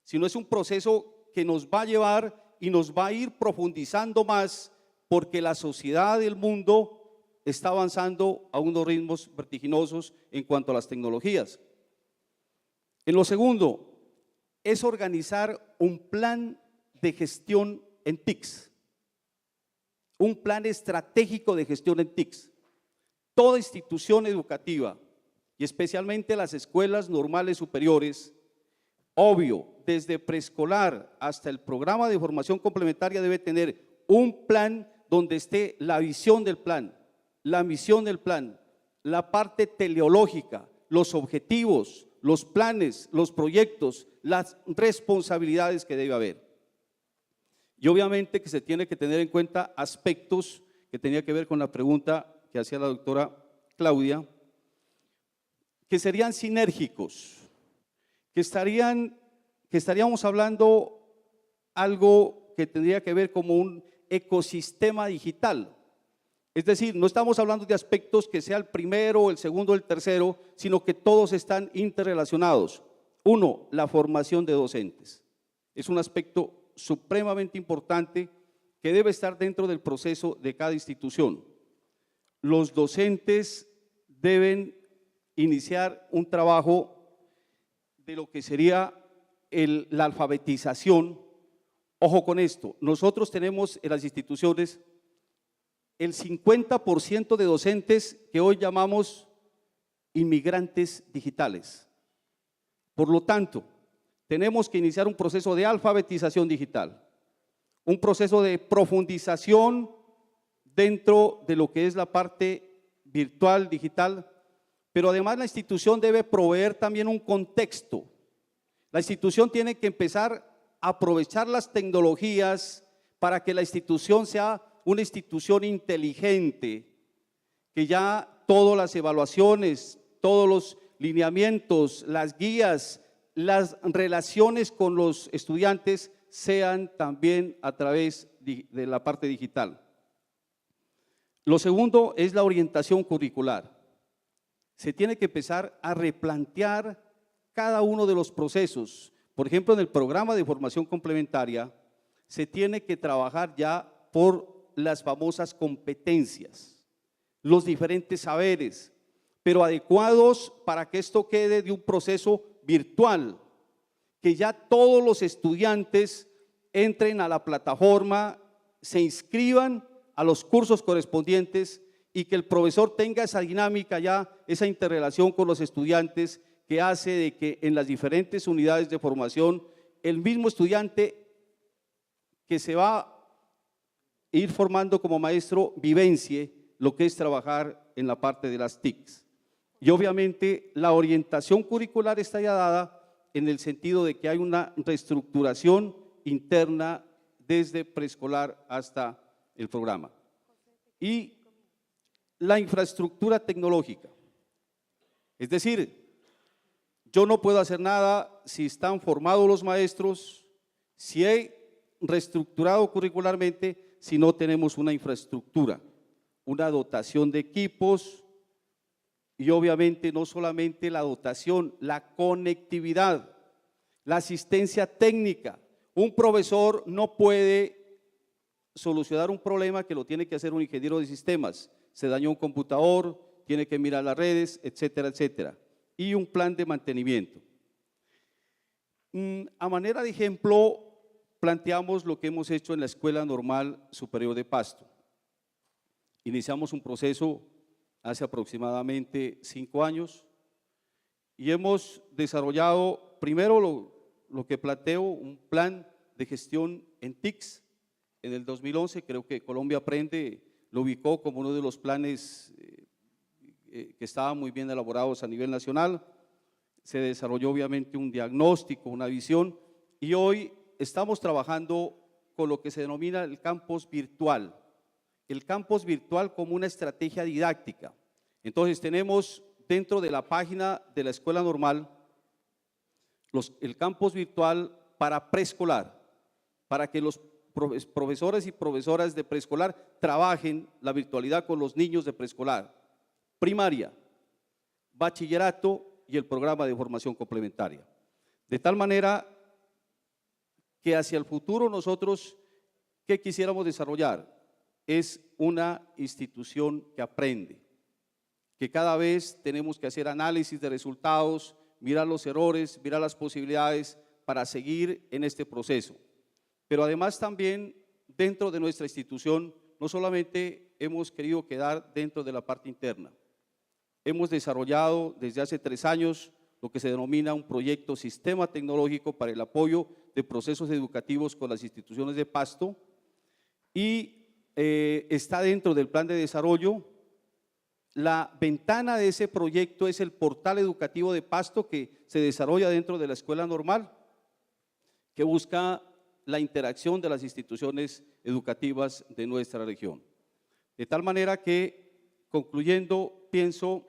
sino es un proceso que nos va a llevar y nos va a ir profundizando más, porque la sociedad del mundo está avanzando a unos ritmos vertiginosos en cuanto a las tecnologías. En lo segundo, es organizar un plan de gestión en TICs, un plan estratégico de gestión en TICs. Toda institución educativa, y especialmente las escuelas normales superiores, obvio, desde preescolar hasta el programa de formación complementaria, debe tener un plan donde esté la visión del plan, la misión del plan, la parte teleológica, los objetivos, los planes, los proyectos, las responsabilidades que debe haber. Y obviamente que se tiene que tener en cuenta aspectos que tenía que ver con la pregunta que hacía la doctora Claudia, que serían sinérgicos, que estaríamos hablando algo que tendría que ver como un ecosistema digital. Es decir, no estamos hablando de aspectos que sea el primero, el segundo, el tercero, sino que todos están interrelacionados. Uno, la formación de docentes. Es un aspecto supremamente importante que debe estar dentro del proceso de cada institución. Los docentes deben iniciar un trabajo de lo que sería la alfabetización. Ojo con esto, nosotros tenemos en las instituciones el 50% de docentes que hoy llamamos inmigrantes digitales. Por lo tanto, tenemos que iniciar un proceso de alfabetización digital, un proceso de profundización dentro de lo que es la parte virtual, digital, pero además la institución debe proveer también un contexto. La institución tiene que empezar a aprovechar las tecnologías para que la institución sea una institución inteligente, que ya todas las evaluaciones, todos los lineamientos, las guías, las relaciones con los estudiantes sean también a través de la parte digital. Lo segundo es la orientación curricular. Se tiene que empezar a replantear cada uno de los procesos. Por ejemplo, en el programa de formación complementaria se tiene que trabajar ya por las famosas competencias, los diferentes saberes, pero adecuados para que esto quede de un proceso virtual, que ya todos los estudiantes entren a la plataforma, se inscriban a los cursos correspondientes y que el profesor tenga esa dinámica ya, esa interrelación con los estudiantes que hace de que en las diferentes unidades de formación el mismo estudiante que se va a ir formando como maestro vivencie lo que es trabajar en la parte de las TICs. Y obviamente la orientación curricular está ya dada en el sentido de que hay una reestructuración interna desde preescolar hasta el programa. Y la infraestructura tecnológica, es decir, yo no puedo hacer nada si están formados los maestros, si he reestructurado curricularmente, si no tenemos una infraestructura, una dotación de equipos y obviamente no solamente la dotación, la conectividad, la asistencia técnica. Un profesor no puede solucionar un problema que lo tiene que hacer un ingeniero de sistemas. Se dañó un computador, tiene que mirar las redes, etcétera, etcétera. Y un plan de mantenimiento. A manera de ejemplo, planteamos lo que hemos hecho en la Escuela Normal Superior de Pasto. Iniciamos un proceso hace aproximadamente 5 años y hemos desarrollado primero lo que planteo, un plan de gestión en TICs. En el 2011 creo que Colombia Aprende lo ubicó como uno de los planes que estaban muy bien elaborados a nivel nacional. Se desarrolló obviamente un diagnóstico, una visión y hoy estamos trabajando con lo que se denomina el campus virtual. El campus virtual como una estrategia didáctica. Entonces tenemos dentro de la página de la Escuela Normal el campus virtual para preescolar, para que los profesores y profesoras de preescolar trabajen la virtualidad con los niños de preescolar, primaria, bachillerato y el programa de formación complementaria. De tal manera que hacia el futuro nosotros, ¿qué quisiéramos desarrollar? Es una institución que aprende, que cada vez tenemos que hacer análisis de resultados, mirar los errores, mirar las posibilidades para seguir en este proceso. Pero además también dentro de nuestra institución no solamente hemos querido quedar dentro de la parte interna, hemos desarrollado desde hace 3 años lo que se denomina un proyecto Sistema Tecnológico para el apoyo de procesos educativos con las instituciones de Pasto y está dentro del plan de desarrollo. La ventana de ese proyecto es el portal educativo de Pasto que se desarrolla dentro de la escuela normal, que busca la interacción de las instituciones educativas de nuestra región. De tal manera que, concluyendo, pienso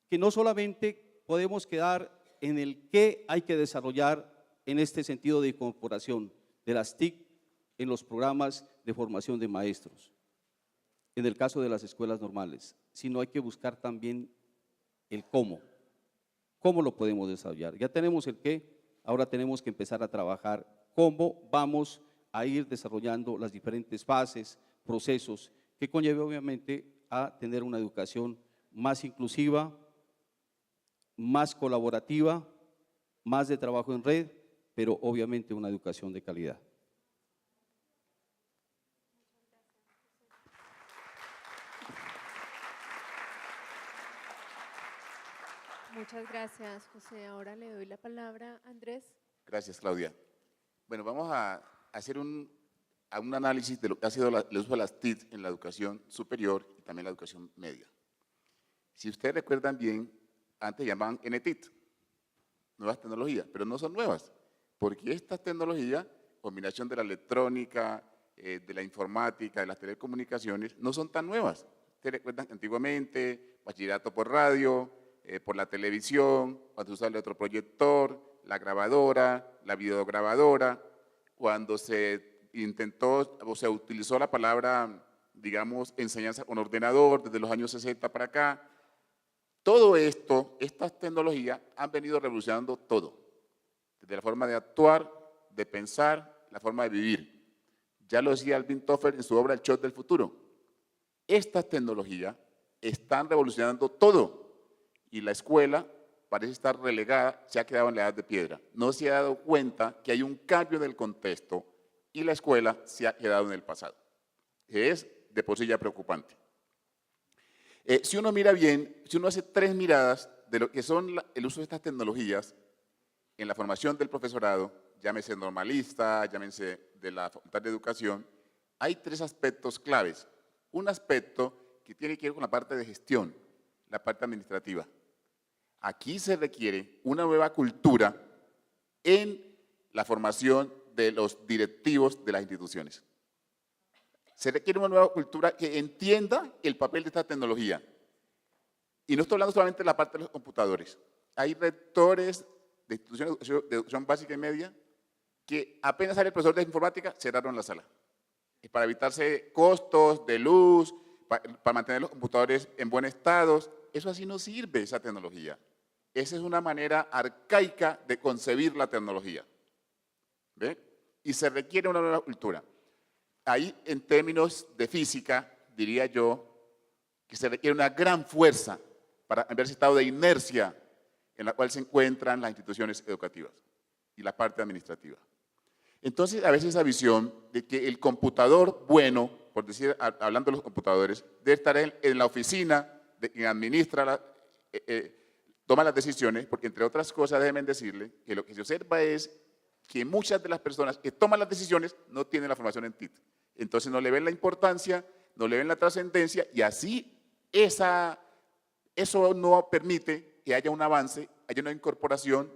que no solamente podemos quedar en el qué hay que desarrollar en este sentido de incorporación de las TIC en los programas de formación de maestros, en el caso de las escuelas normales, sino hay que buscar también el cómo lo podemos desarrollar. Ya tenemos el qué, ahora tenemos que empezar a trabajar cómo vamos a ir desarrollando las diferentes fases, procesos, que conlleve obviamente a tener una educación más inclusiva, más colaborativa, más de trabajo en red, pero obviamente una educación de calidad. Muchas gracias, José. Ahora le doy la palabra a Andrés. Gracias, Claudia. Bueno, vamos a hacer un análisis de lo que ha sido el uso de las TIC en la educación superior y también la educación media. Si ustedes recuerdan bien, antes llamaban NTIT, nuevas tecnologías, pero no son nuevas, porque estas tecnologías, combinación de la electrónica, de la informática, de las telecomunicaciones, no son tan nuevas. Ustedes recuerdan antiguamente, bachillerato por radio, por la televisión, cuando se usaba el retroproyector, la grabadora, la videograbadora, cuando se intentó o se utilizó la palabra, digamos, enseñanza con ordenador desde los años 60 para acá. Todo esto, estas tecnologías han venido revolucionando todo, desde la forma de actuar, de pensar, la forma de vivir. Ya lo decía Alvin Toffler en su obra El Shock del Futuro. Estas tecnologías están revolucionando todo y la escuela parece estar relegada, se ha quedado en la edad de piedra. No se ha dado cuenta que hay un cambio del contexto y la escuela se ha quedado en el pasado. Es de por sí ya preocupante. Si uno mira bien, si uno hace 3 miradas de lo que son el uso de estas tecnologías en la formación del profesorado, llámese normalista, llámese de la Facultad de Educación, hay 3 aspectos claves. Un aspecto que tiene que ver con la parte de gestión, la parte administrativa. Aquí se requiere una nueva cultura en la formación de los directivos de las instituciones. Se requiere una nueva cultura que entienda el papel de esta tecnología. Y no estoy hablando solamente de la parte de los computadores. Hay rectores de instituciones de educación básica y media que apenas sale el profesor de informática, cerraron la sala. Es para evitarse costos de luz, para mantener los computadores en buen estado. Eso así no sirve, esa tecnología. Esa es una manera arcaica de concebir la tecnología. ¿Ve? Y se requiere una nueva cultura. Ahí, en términos de física, diría yo, que se requiere una gran fuerza para ver ese estado de inercia en la cual se encuentran las instituciones educativas y la parte administrativa. Entonces, a veces esa visión de que el computador bueno, por decir, hablando de los computadores, debe estar en la oficina de quien administra, toma las decisiones, porque entre otras cosas deben decirle que lo que se observa es que muchas de las personas que toman las decisiones no tienen la formación en TIC. Entonces no le ven la importancia, no le ven la trascendencia y así eso no permite que haya un avance, haya una incorporación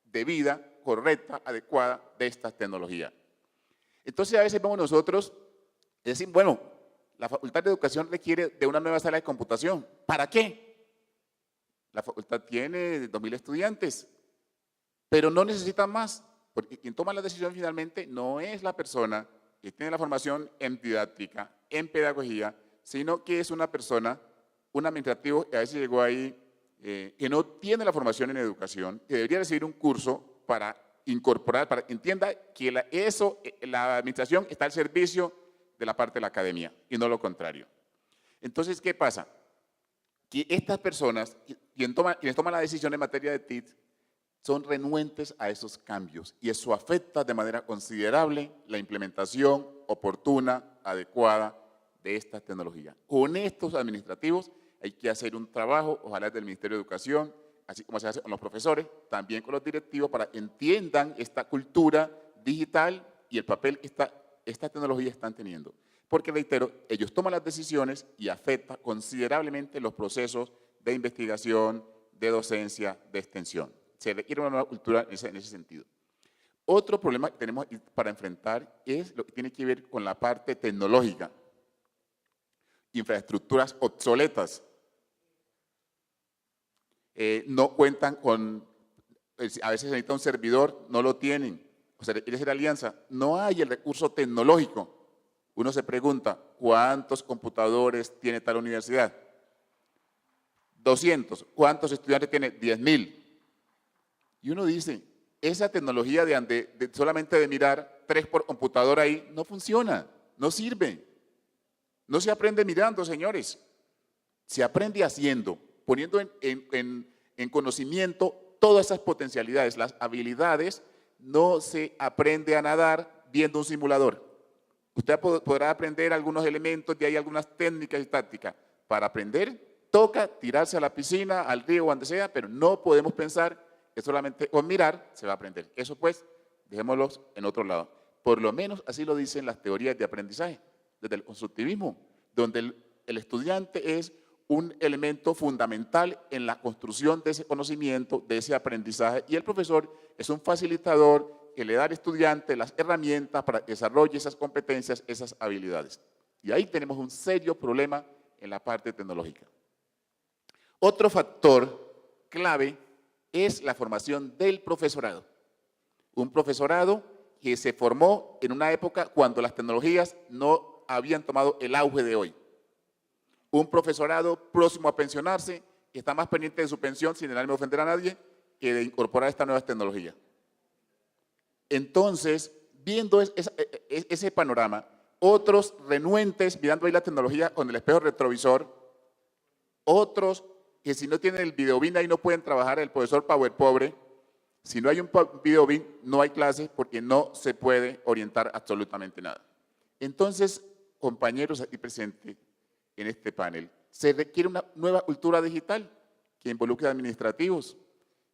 debida, correcta, adecuada de estas tecnologías. Entonces a veces vamos nosotros y decimos, bueno, la Facultad de Educación requiere de una nueva sala de computación. ¿Para qué? La facultad tiene 2.000 estudiantes, pero no necesitan más, porque quien toma la decisión finalmente no es la persona que tiene la formación en didáctica, en pedagogía, sino que es una persona, un administrativo, que a veces llegó ahí que no tiene la formación en educación, que debería recibir un curso para incorporar, para que entienda que la administración está al servicio de la parte de la academia y no lo contrario. Entonces, ¿qué pasa? Que estas personas, quienes toman la decisión en materia de TIC, son renuentes a esos cambios y eso afecta de manera considerable la implementación oportuna, adecuada de esta tecnología. Con estos administrativos hay que hacer un trabajo, ojalá del Ministerio de Educación, así como se hace con los profesores, también con los directivos, para que entiendan esta cultura digital y el papel que esta tecnología están teniendo. Porque, reitero, ellos toman las decisiones y afecta considerablemente los procesos de investigación, de docencia, de extensión. Se requiere una nueva cultura en ese sentido. Otro problema que tenemos para enfrentar es lo que tiene que ver con la parte tecnológica. Infraestructuras obsoletas. No cuentan con, a veces se necesita un servidor, no lo tienen, o sea, requiere hacer alianza. No hay el recurso tecnológico. Uno se pregunta, ¿cuántos computadores tiene tal universidad? 200. ¿Cuántos estudiantes tiene? 10.000. Y uno dice, esa tecnología solamente de mirar 3 por computador ahí no funciona, no sirve. No se aprende mirando, señores. Se aprende haciendo, poniendo en conocimiento todas esas potencialidades. Las habilidades no se aprende a nadar viendo un simulador. Usted podrá aprender algunos elementos, de ahí algunas técnicas y tácticas. Para aprender, toca tirarse a la piscina, al río o donde sea, pero no podemos pensar que solamente con mirar se va a aprender. Eso pues, dejémoslos en otro lado. Por lo menos así lo dicen las teorías de aprendizaje, desde el constructivismo, donde el estudiante es un elemento fundamental en la construcción de ese conocimiento, de ese aprendizaje, y el profesor es un facilitador que le da al estudiante las herramientas para que desarrolle esas competencias, esas habilidades. Y ahí tenemos un serio problema en la parte tecnológica. Otro factor clave es la formación del profesorado. Un profesorado que se formó en una época cuando las tecnologías no habían tomado el auge de hoy. Un profesorado próximo a pensionarse que está más pendiente de su pensión, sin el ánimo de ofender a nadie, que de incorporar estas nuevas tecnologías. Entonces, viendo ese panorama, otros renuentes mirando ahí la tecnología con el espejo retrovisor, otros que si no tienen el videobin ahí no pueden trabajar, el profesor Power Pobre. Si no hay un videobin, no hay clase porque no se puede orientar absolutamente nada. Entonces, compañeros aquí presentes en este panel, se requiere una nueva cultura digital que involucre administrativos,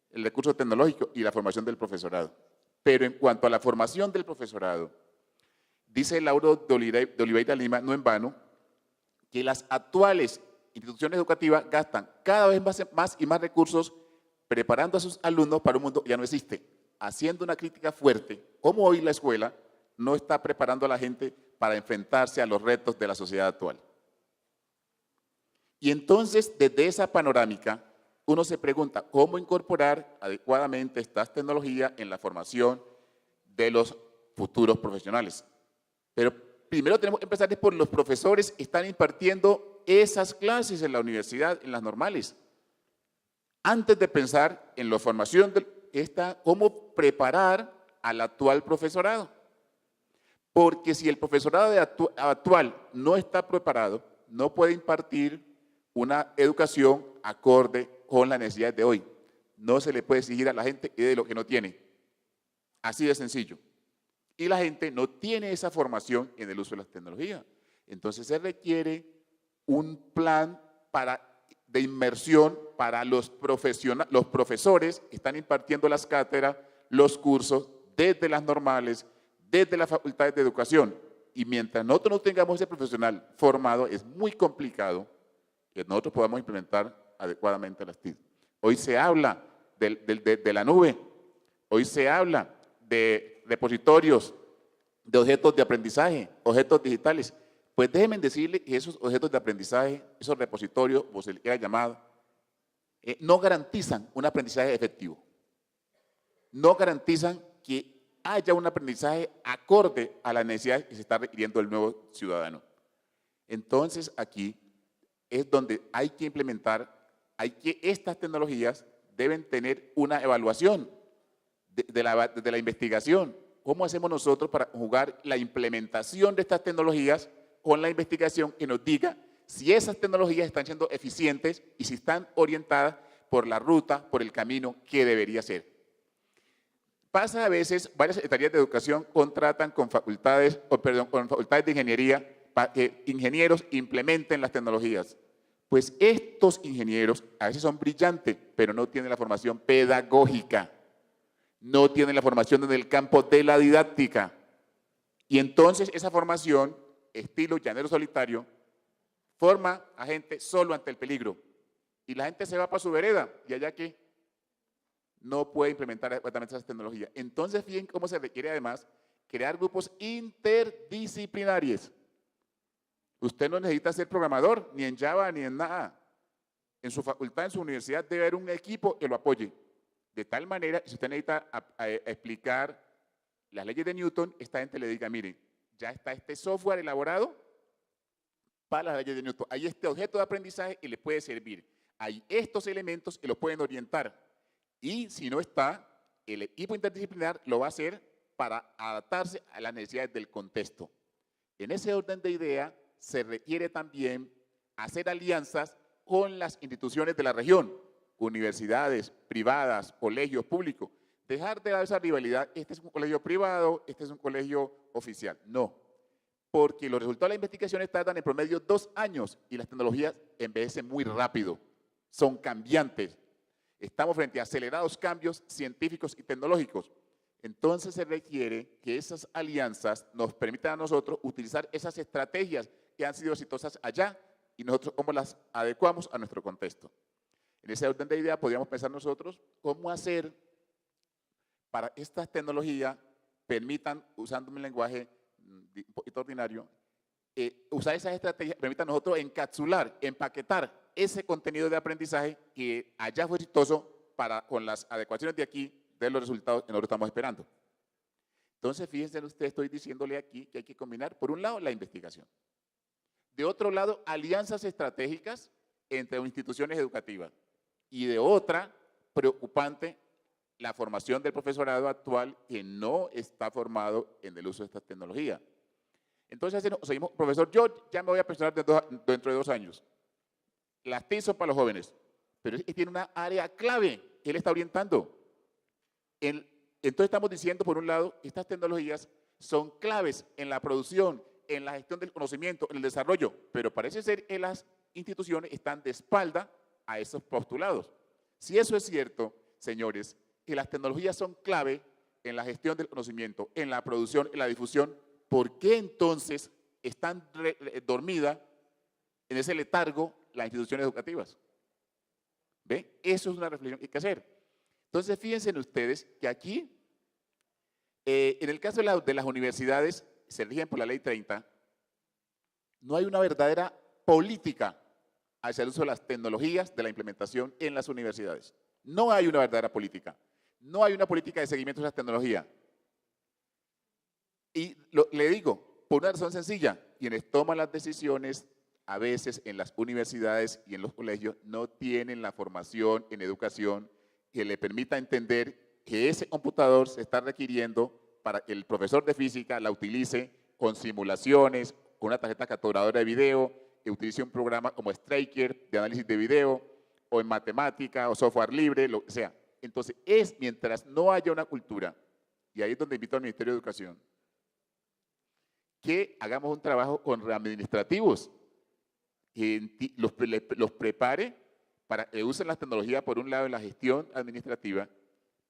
el recurso tecnológico y la formación del profesorado. Pero en cuanto a la formación del profesorado, dice Lauro de Oliveira Lima, no en vano, que las actuales instituciones educativas gastan cada vez más y más recursos preparando a sus alumnos para un mundo que ya no existe, haciendo una crítica fuerte, como hoy la escuela no está preparando a la gente para enfrentarse a los retos de la sociedad actual. Y entonces, desde esa panorámica, uno se pregunta cómo incorporar adecuadamente estas tecnologías en la formación de los futuros profesionales. Pero primero tenemos que empezar por los profesores que están impartiendo esas clases en la universidad, en las normales. Antes de pensar en la formación, cómo preparar al actual profesorado. Porque si el profesorado actual no está preparado, no puede impartir una educación acorde con las necesidades de hoy. No se le puede exigir a la gente de lo que no tiene. Así de sencillo. Y la gente no tiene esa formación en el uso de las tecnologías. Entonces se requiere un plan de inmersión para los profesores que están impartiendo las cátedras, los cursos, desde las normales, desde las facultades de educación. Y mientras nosotros no tengamos ese profesional formado, es muy complicado que nosotros podamos implementar adecuadamente las TIC. Hoy se habla de la nube, hoy se habla de repositorios, de objetos de aprendizaje, objetos digitales. Pues déjenme decirle que esos objetos de aprendizaje, esos repositorios, o se le quiera llamar, no garantizan un aprendizaje efectivo. No garantizan que haya un aprendizaje acorde a las necesidades que se está requiriendo del nuevo ciudadano. Entonces, aquí es donde hay que implementar estas tecnologías deben tener una evaluación de la investigación. ¿Cómo hacemos nosotros para jugar la implementación de estas tecnologías con la investigación que nos diga si esas tecnologías están siendo eficientes y si están orientadas por la ruta, por el camino que debería ser? Pasa a veces, varias secretarías de educación contratan con facultades de ingeniería para que ingenieros implementen las tecnologías. Pues estos ingenieros a veces son brillantes, pero no tienen la formación pedagógica, no tienen la formación en el campo de la didáctica. Y entonces esa formación, estilo llanero solitario, forma a gente solo ante el peligro. Y la gente se va para su vereda, y allá que no puede implementar adecuadamente esas tecnologías. Entonces, fíjense cómo se requiere además crear grupos interdisciplinarios. Usted no necesita ser programador, ni en Java, ni en nada. En su facultad, en su universidad, debe haber un equipo que lo apoye. De tal manera, si usted necesita explicar las leyes de Newton, esta gente le diga, mire, ya está este software elaborado para las leyes de Newton. Hay este objeto de aprendizaje y le puede servir. Hay estos elementos que lo pueden orientar. Y si no está, el equipo interdisciplinar lo va a hacer para adaptarse a las necesidades del contexto. En ese orden de idea, se requiere también hacer alianzas con las instituciones de la región, universidades, privadas, colegios públicos. Dejar de lado esa rivalidad, este es un colegio privado, este es un colegio oficial. No, porque los resultados de las investigaciones tardan en promedio 2 años y las tecnologías envejecen muy rápido, son cambiantes. Estamos frente a acelerados cambios científicos y tecnológicos. Entonces se requiere que esas alianzas nos permitan a nosotros utilizar esas estrategias que han sido exitosas allá y nosotros cómo las adecuamos a nuestro contexto. En ese orden de idea podríamos pensar nosotros cómo hacer para que estas tecnologías permitan, usando un lenguaje un poquito ordinario, usar esas estrategias, permitan a nosotros encapsular, empaquetar ese contenido de aprendizaje que allá fue exitoso con las adecuaciones de aquí de los resultados que nosotros estamos esperando. Entonces, fíjense ustedes, estoy diciéndole aquí que hay que combinar, por un lado, la investigación. De otro lado, alianzas estratégicas entre instituciones educativas. Y de otra, preocupante, la formación del profesorado actual que no está formado en el uso de estas tecnologías. Entonces, seguimos, profesor, yo ya me voy a pensionar dentro de 2 años. Las TIC son para los jóvenes, pero es que tiene una área clave que él está orientando. Entonces estamos diciendo, por un lado, que estas tecnologías son claves en la producción, en la gestión del conocimiento, en el desarrollo, pero parece ser que las instituciones están de espalda a esos postulados. Si eso es cierto, señores, que las tecnologías son clave en la gestión del conocimiento, en la producción, en la difusión, ¿por qué entonces están dormidas en ese letargo las instituciones educativas? ¿Ven? Eso es una reflexión que hay que hacer. Entonces, fíjense ustedes que aquí, en el caso de las universidades, se rigen por la Ley 30, no hay una verdadera política hacia el uso de las tecnologías de la implementación en las universidades. No hay una verdadera política. No hay una política de seguimiento de esas tecnologías. Y le digo, por una razón sencilla, quienes toman las decisiones a veces en las universidades y en los colegios no tienen la formación en educación que le permita entender que ese computador se está requiriendo para que el profesor de física la utilice con simulaciones, con una tarjeta capturadora de video, que utilice un programa como Straker de análisis de video, o en matemática, o software libre, lo que sea. Entonces, mientras no haya una cultura, y ahí es donde invito al Ministerio de Educación, que hagamos un trabajo con administrativos, que los prepare para que usen las tecnologías, por un lado, en la gestión administrativa,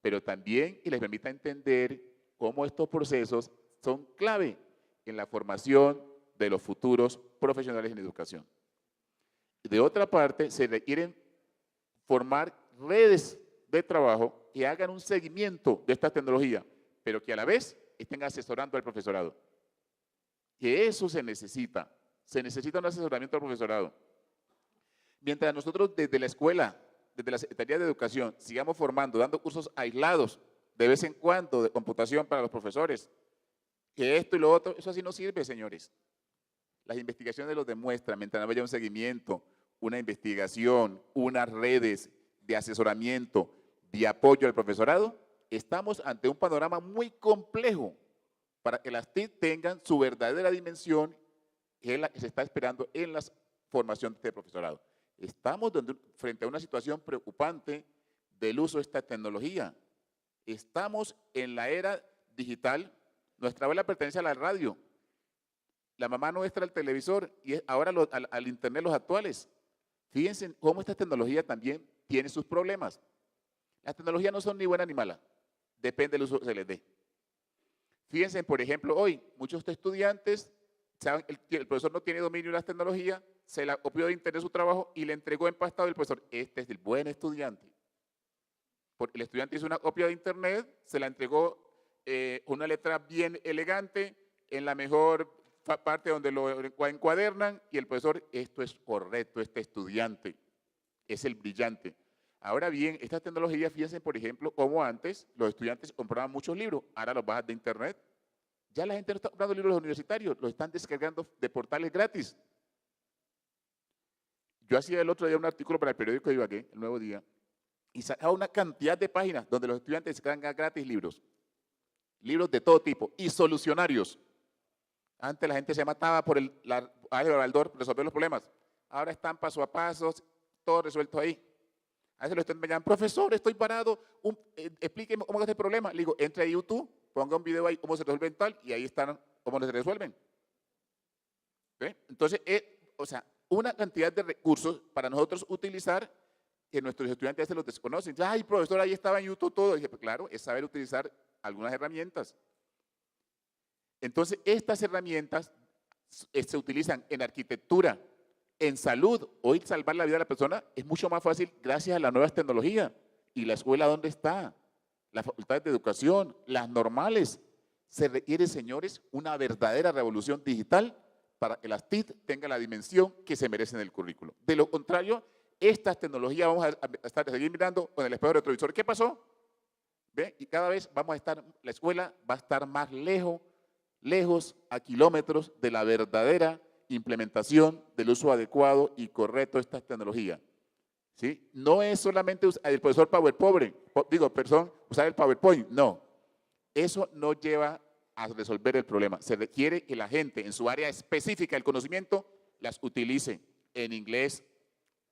pero también que les permita entender cómo estos procesos son clave en la formación de los futuros profesionales en educación. De otra parte, se requieren formar redes de trabajo que hagan un seguimiento de estas tecnologías, pero que a la vez estén asesorando al profesorado. Que eso se necesita un asesoramiento al profesorado. Mientras nosotros desde la escuela, desde la Secretaría de Educación, sigamos formando, dando cursos aislados de vez en cuando de computación para los profesores, que esto y lo otro, eso así no sirve, señores. Las investigaciones los demuestran, mientras no haya un seguimiento, una investigación, unas redes de asesoramiento, de apoyo al profesorado, estamos ante un panorama muy complejo para que las TIC tengan su verdadera dimensión, que es la que se está esperando en la formación de este profesorado. Estamos frente a una situación preocupante del uso de esta tecnología. Estamos en la era digital. Nuestra abuela pertenece a la radio, la mamá nuestra al televisor y ahora al internet los actuales. Fíjense cómo esta tecnología también tiene sus problemas. Las tecnologías no son ni buenas ni malas, depende del uso que se les dé. Fíjense, por ejemplo, hoy muchos estudiantes saben que el profesor no tiene dominio de las tecnologías, se la copió de internet su trabajo y le entregó empastado el profesor. Este es el buen estudiante. Porque el estudiante hizo una copia de internet, se la entregó una letra bien elegante, en la mejor parte donde lo encuadernan, y el profesor, esto es correcto, este estudiante es el brillante. Ahora bien, estas tecnologías, fíjense, por ejemplo, como antes los estudiantes compraban muchos libros, ahora los bajan de internet. Ya la gente no está comprando libros universitarios, los están descargando de portales gratis. Yo hacía el otro día un artículo para el periódico de Ibagué, El Nuevo Día, y sacaba una cantidad de páginas donde los estudiantes descargan gratis libros de todo tipo, y solucionarios. Antes la gente se mataba por la álgebra Baldor para resolver los problemas. Ahora están paso a paso, todo resuelto ahí. A veces los estudiantes me llaman, profesor, estoy parado, explíqueme cómo es este problema. Le digo, entre a YouTube, ponga un video ahí, cómo se resuelven tal, y ahí están cómo se resuelven. ¿Ve? Entonces, o sea, una cantidad de recursos para nosotros utilizar que nuestros estudiantes se los desconocen. Ay, profesor, ahí estaba en YouTube todo. Y dije, pues claro, es saber utilizar algunas herramientas. Entonces, estas herramientas se utilizan en arquitectura, en salud. Hoy salvar la vida de la persona es mucho más fácil gracias a las nuevas tecnologías. ¿Y la escuela dónde está? Las facultades de educación, las normales. Se requiere, señores, una verdadera revolución digital para que las TIC tengan la dimensión que se merecen en el currículo. De lo contrario, estas tecnologías vamos a seguir mirando con el espejo retrovisor. ¿Qué pasó? ¿Ve? Y cada vez vamos a estar, la escuela va a estar más lejos a kilómetros de la verdadera implementación del uso adecuado y correcto de estas tecnologías. ¿Sí? No es solamente el profesor PowerPoint, usar el PowerPoint, no. Eso no lleva a resolver el problema. Se requiere que la gente en su área específica del conocimiento las utilice en inglés,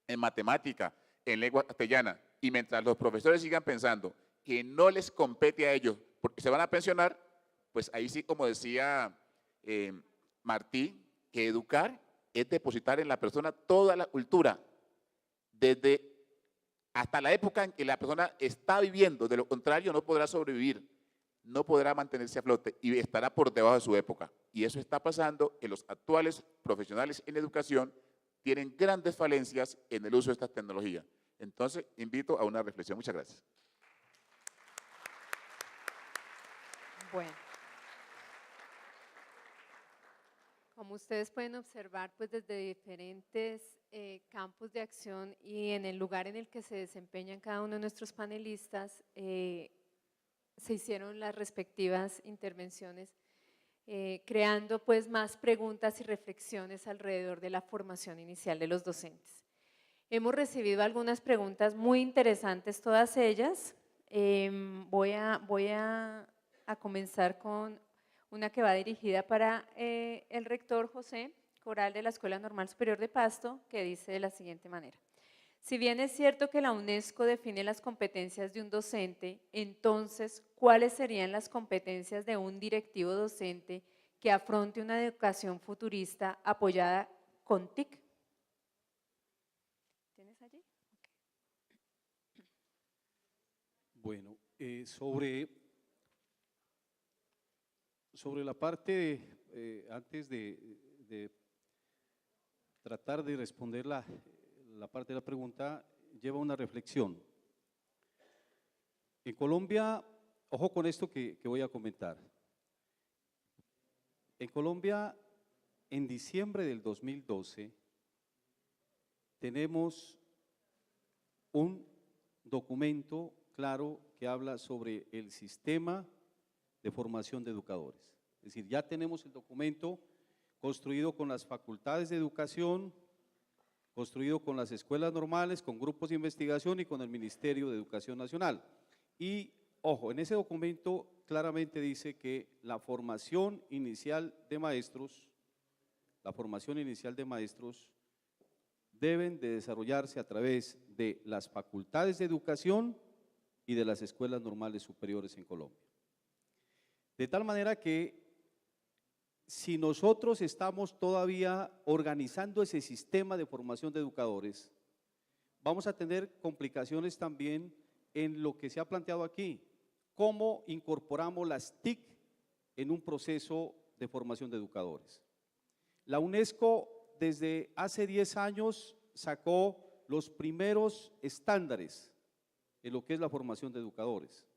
en matemática, en lengua castellana. Y mientras los profesores sigan pensando que no les compete a ellos porque se van a pensionar, pues ahí sí, como decía Martí, que educar es depositar en la persona toda la cultura, desde hasta la época en que la persona está viviendo. De lo contrario, no podrá sobrevivir, no podrá mantenerse a flote y estará por debajo de su época. Y eso está pasando, que los actuales profesionales en educación tienen grandes falencias en el uso de estas tecnologías. Entonces, invito a una reflexión. Muchas gracias. Bueno. Como ustedes pueden observar, pues desde diferentes campos de acción y en el lugar en el que se desempeñan cada uno de nuestros panelistas, se hicieron las respectivas intervenciones, creando pues más preguntas y reflexiones alrededor de la formación inicial de los docentes. Hemos recibido algunas preguntas muy interesantes, todas ellas. Voy a comenzar con una que va dirigida para el rector José Coral de la Escuela Normal Superior de Pasto, que dice de la siguiente manera. Si bien es cierto que la UNESCO define las competencias de un docente, entonces, ¿cuáles serían las competencias de un directivo docente que afronte una educación futurista apoyada con TIC? ¿Tienes allí? Okay. Bueno, sobre la parte, antes de tratar de responder la parte de la pregunta, lleva una reflexión. En Colombia, ojo con esto que voy a comentar. En Colombia, en diciembre del 2012, tenemos un documento claro que habla sobre el sistema de formación de educadores. Es decir, ya tenemos el documento construido con las facultades de educación, construido con las escuelas normales, con grupos de investigación y con el Ministerio de Educación Nacional. Y, ojo, en ese documento claramente dice que la formación inicial de maestros deben de desarrollarse a través de las facultades de educación y de las escuelas normales superiores en Colombia. De tal manera que si nosotros estamos todavía organizando ese sistema de formación de educadores, vamos a tener complicaciones también en lo que se ha planteado aquí, cómo incorporamos las TIC en un proceso de formación de educadores. La UNESCO desde hace 10 años sacó los primeros estándares en lo que es la formación de educadores.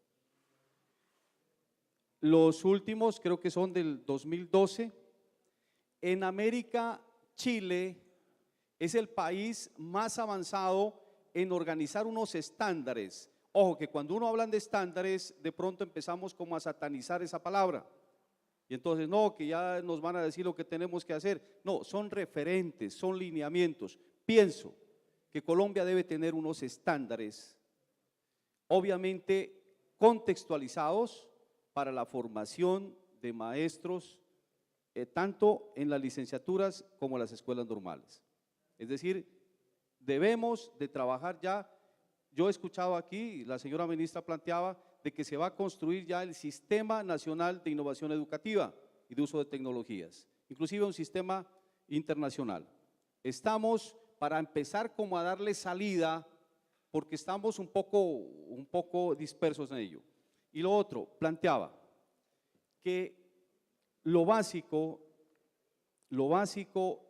Los últimos creo que son del 2012. En América, Chile es el país más avanzado en organizar unos estándares. Ojo, que cuando uno habla de estándares, de pronto empezamos como a satanizar esa palabra. Y entonces, no, que ya nos van a decir lo que tenemos que hacer. No, son referentes, son lineamientos. Pienso que Colombia debe tener unos estándares, obviamente contextualizados para la formación de maestros, tanto en las licenciaturas como en las escuelas normales. Es decir, debemos de trabajar ya. Yo he escuchado aquí, la señora ministra planteaba de que se va a construir ya el Sistema Nacional de Innovación Educativa y de Uso de Tecnologías, inclusive un sistema internacional. Estamos para empezar como a darle salida, porque estamos un poco dispersos en ello. Y lo otro, planteaba que lo básico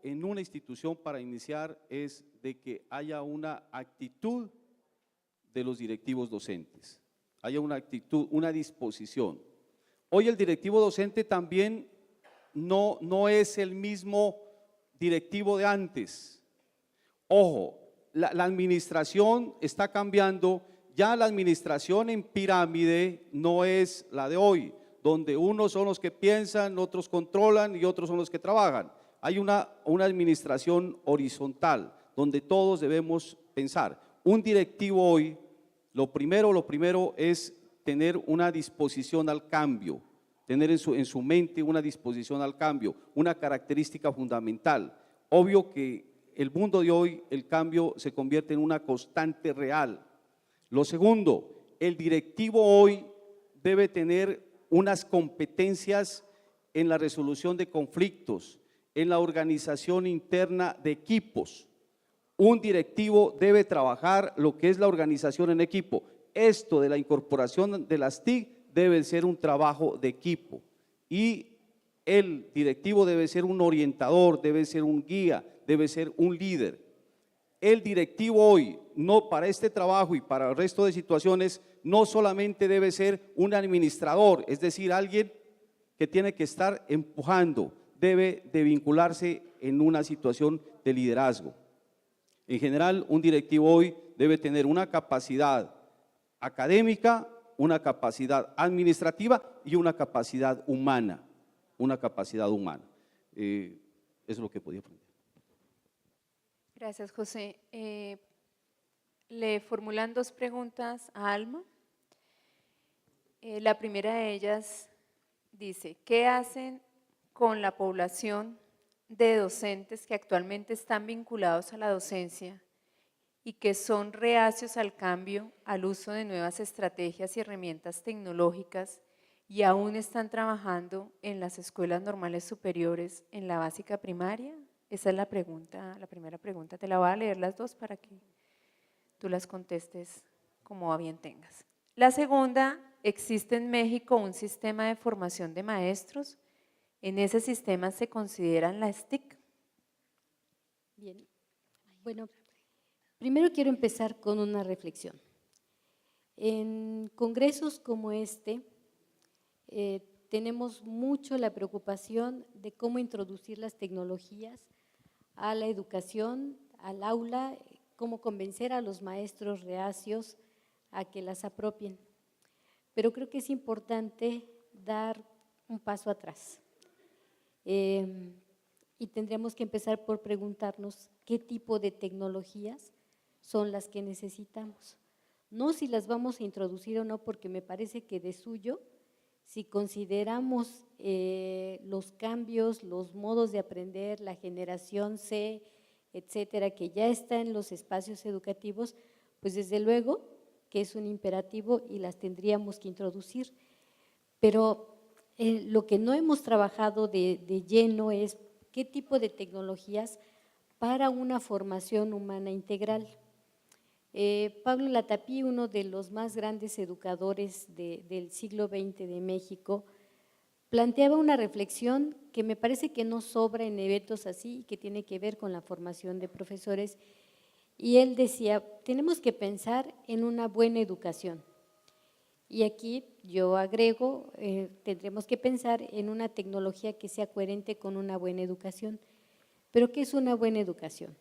en una institución para iniciar es de que haya una actitud de los directivos docentes, haya una actitud, una disposición. Hoy el directivo docente también no es el mismo directivo de antes. Ojo, la administración está cambiando. Ya la administración en pirámide no es la de hoy, donde unos son los que piensan, otros controlan y otros son los que trabajan. Hay una administración horizontal, donde todos debemos pensar. Un directivo hoy, lo primero es tener una disposición al cambio, tener en su mente una disposición al cambio, una característica fundamental. Obvio que el mundo de hoy, el cambio se convierte en una constante real. Lo segundo, el directivo hoy debe tener unas competencias en la resolución de conflictos, en la organización interna de equipos. Un directivo debe trabajar lo que es la organización en equipo. Esto de la incorporación de las TIC debe ser un trabajo de equipo y el directivo debe ser un orientador, debe ser un guía, debe ser un líder. El directivo hoy, no para este trabajo y para el resto de situaciones, no solamente debe ser un administrador, es decir, alguien que tiene que estar empujando, debe de vincularse en una situación de liderazgo. En general, un directivo hoy debe tener una capacidad académica, una capacidad administrativa y una capacidad humana, Eso es lo que podía aprender. Gracias, José. Le formulan dos preguntas a Alma. La primera de ellas dice, ¿qué hacen con la población de docentes que actualmente están vinculados a la docencia y que son reacios al cambio, al uso de nuevas estrategias y herramientas tecnológicas y aún están trabajando en las escuelas normales superiores en la básica primaria? Esa es la pregunta, la primera pregunta. Te la voy a leer las dos para que tú las contestes como a bien tengas. La segunda, ¿existe en México un sistema de formación de maestros? ¿En ese sistema se consideran las TIC? Bien, bueno, primero quiero empezar con una reflexión. En congresos como este, tenemos mucho la preocupación de cómo introducir las tecnologías a la educación, al aula, cómo convencer a los maestros reacios a que las apropien. Pero creo que es importante dar un paso atrás. y tendríamos que empezar por preguntarnos qué tipo de tecnologías son las que necesitamos. No si las vamos a introducir o no, porque me parece que de suyo, si consideramos los cambios, los modos de aprender, la generación C, etcétera, que ya está en los espacios educativos, pues desde luego que es un imperativo y las tendríamos que introducir. Pero lo que no hemos trabajado de lleno es qué tipo de tecnologías para una formación humana integral. Pablo Latapí, uno de los más grandes educadores del siglo XX de México, planteaba una reflexión que me parece que no sobra en eventos así y que tiene que ver con la formación de profesores. Y él decía, tenemos que pensar en una buena educación. Y aquí yo agrego, tendremos que pensar en una tecnología que sea coherente con una buena educación. ¿Pero qué es una buena educación?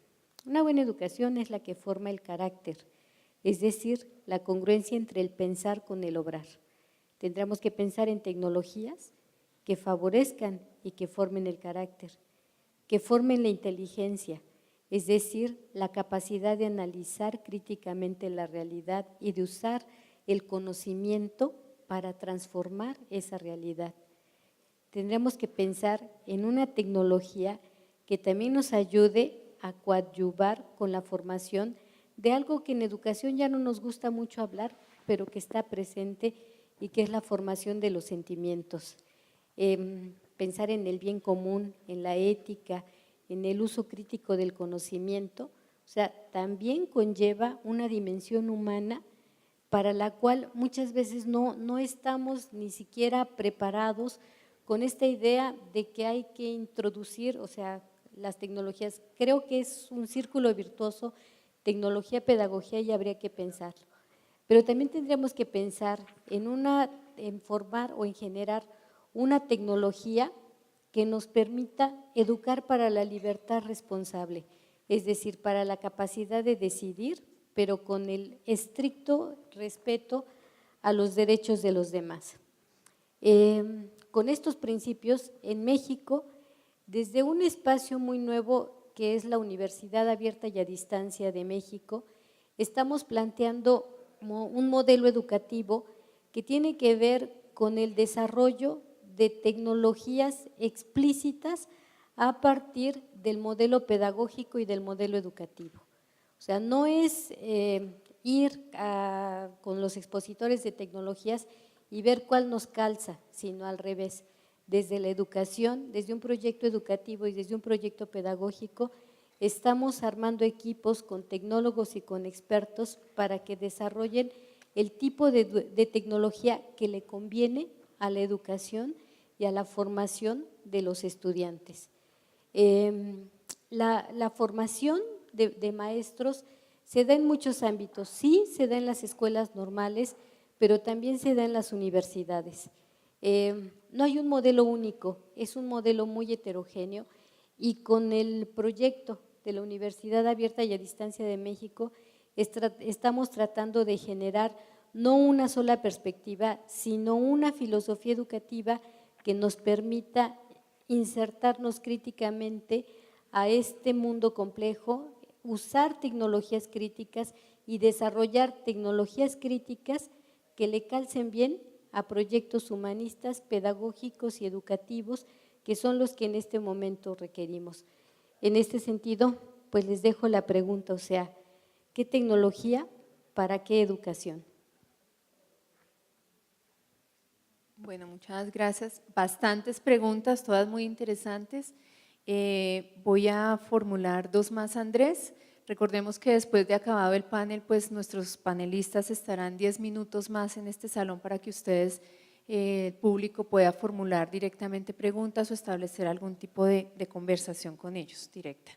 Una buena educación es la que forma el carácter, es decir, la congruencia entre el pensar con el obrar. Tendremos que pensar en tecnologías que favorezcan y que formen el carácter, que formen la inteligencia, es decir, la capacidad de analizar críticamente la realidad y de usar el conocimiento para transformar esa realidad. Tendremos que pensar en una tecnología que también nos ayude a coadyuvar con la formación de algo que en educación ya no nos gusta mucho hablar, pero que está presente y que es la formación de los sentimientos. Pensar en el bien común, en la ética, en el uso crítico del conocimiento, o sea, también conlleva una dimensión humana para la cual muchas veces no estamos ni siquiera preparados con esta idea de que hay que introducir, o sea, las tecnologías. Creo que es un círculo virtuoso, tecnología, pedagogía, y habría que pensarlo. Pero también tendríamos que pensar en formar o en generar una tecnología que nos permita educar para la libertad responsable, es decir, para la capacidad de decidir, pero con el estricto respeto a los derechos de los demás. Con estos principios, en México, desde un espacio muy nuevo que es la Universidad Abierta y a Distancia de México, estamos planteando un modelo educativo que tiene que ver con el desarrollo de tecnologías explícitas a partir del modelo pedagógico y del modelo educativo. O sea, no es ir con los expositores de tecnologías y ver cuál nos calza, sino al revés. Desde la educación, desde un proyecto educativo y desde un proyecto pedagógico, estamos armando equipos con tecnólogos y con expertos para que desarrollen el tipo de tecnología que le conviene a la educación y a la formación de los estudiantes. La formación de maestros se da en muchos ámbitos, sí se da en las escuelas normales, pero también se da en las universidades. No hay un modelo único, es un modelo muy heterogéneo, y con el proyecto de la Universidad Abierta y a Distancia de México estamos tratando de generar no una sola perspectiva, sino una filosofía educativa que nos permita insertarnos críticamente a este mundo complejo, usar tecnologías críticas y desarrollar tecnologías críticas que le calcen bien a proyectos humanistas, pedagógicos y educativos, que son los que en este momento requerimos. En este sentido, pues les dejo la pregunta, o sea, ¿qué tecnología para qué educación? Bueno, muchas gracias. Bastantes preguntas, todas muy interesantes. Voy a formular dos más, Andrés. Recordemos que después de acabado el panel, pues nuestros panelistas estarán 10 minutos más en este salón para que ustedes, el público, pueda formular directamente preguntas o establecer algún tipo de conversación con ellos directa.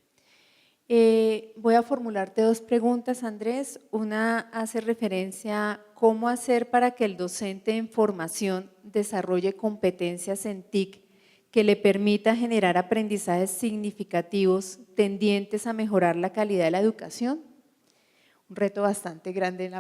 Voy a formularte dos preguntas, Andrés. Una hace referencia a cómo hacer para que el docente en formación desarrolle competencias en TIC que le permita generar aprendizajes significativos tendientes a mejorar la calidad de la educación. Un reto bastante grande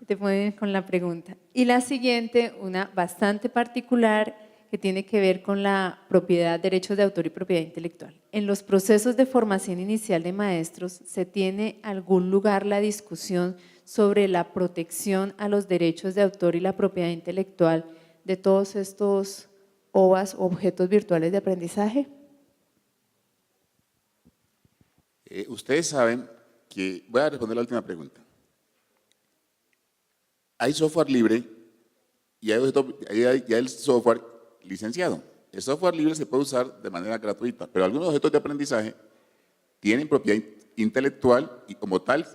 te ponen con la pregunta. Y la siguiente, una bastante particular, que tiene que ver con la propiedad, derechos de autor y propiedad intelectual. En los procesos de formación inicial de maestros, ¿se tiene algún lugar la discusión sobre la protección a los derechos de autor y la propiedad intelectual de todos estos OVAs, objetos virtuales de aprendizaje? Ustedes saben que, voy a responder la última pregunta. Hay software libre y hay el software licenciado. El software libre se puede usar de manera gratuita, pero algunos objetos de aprendizaje tienen propiedad intelectual y como tal,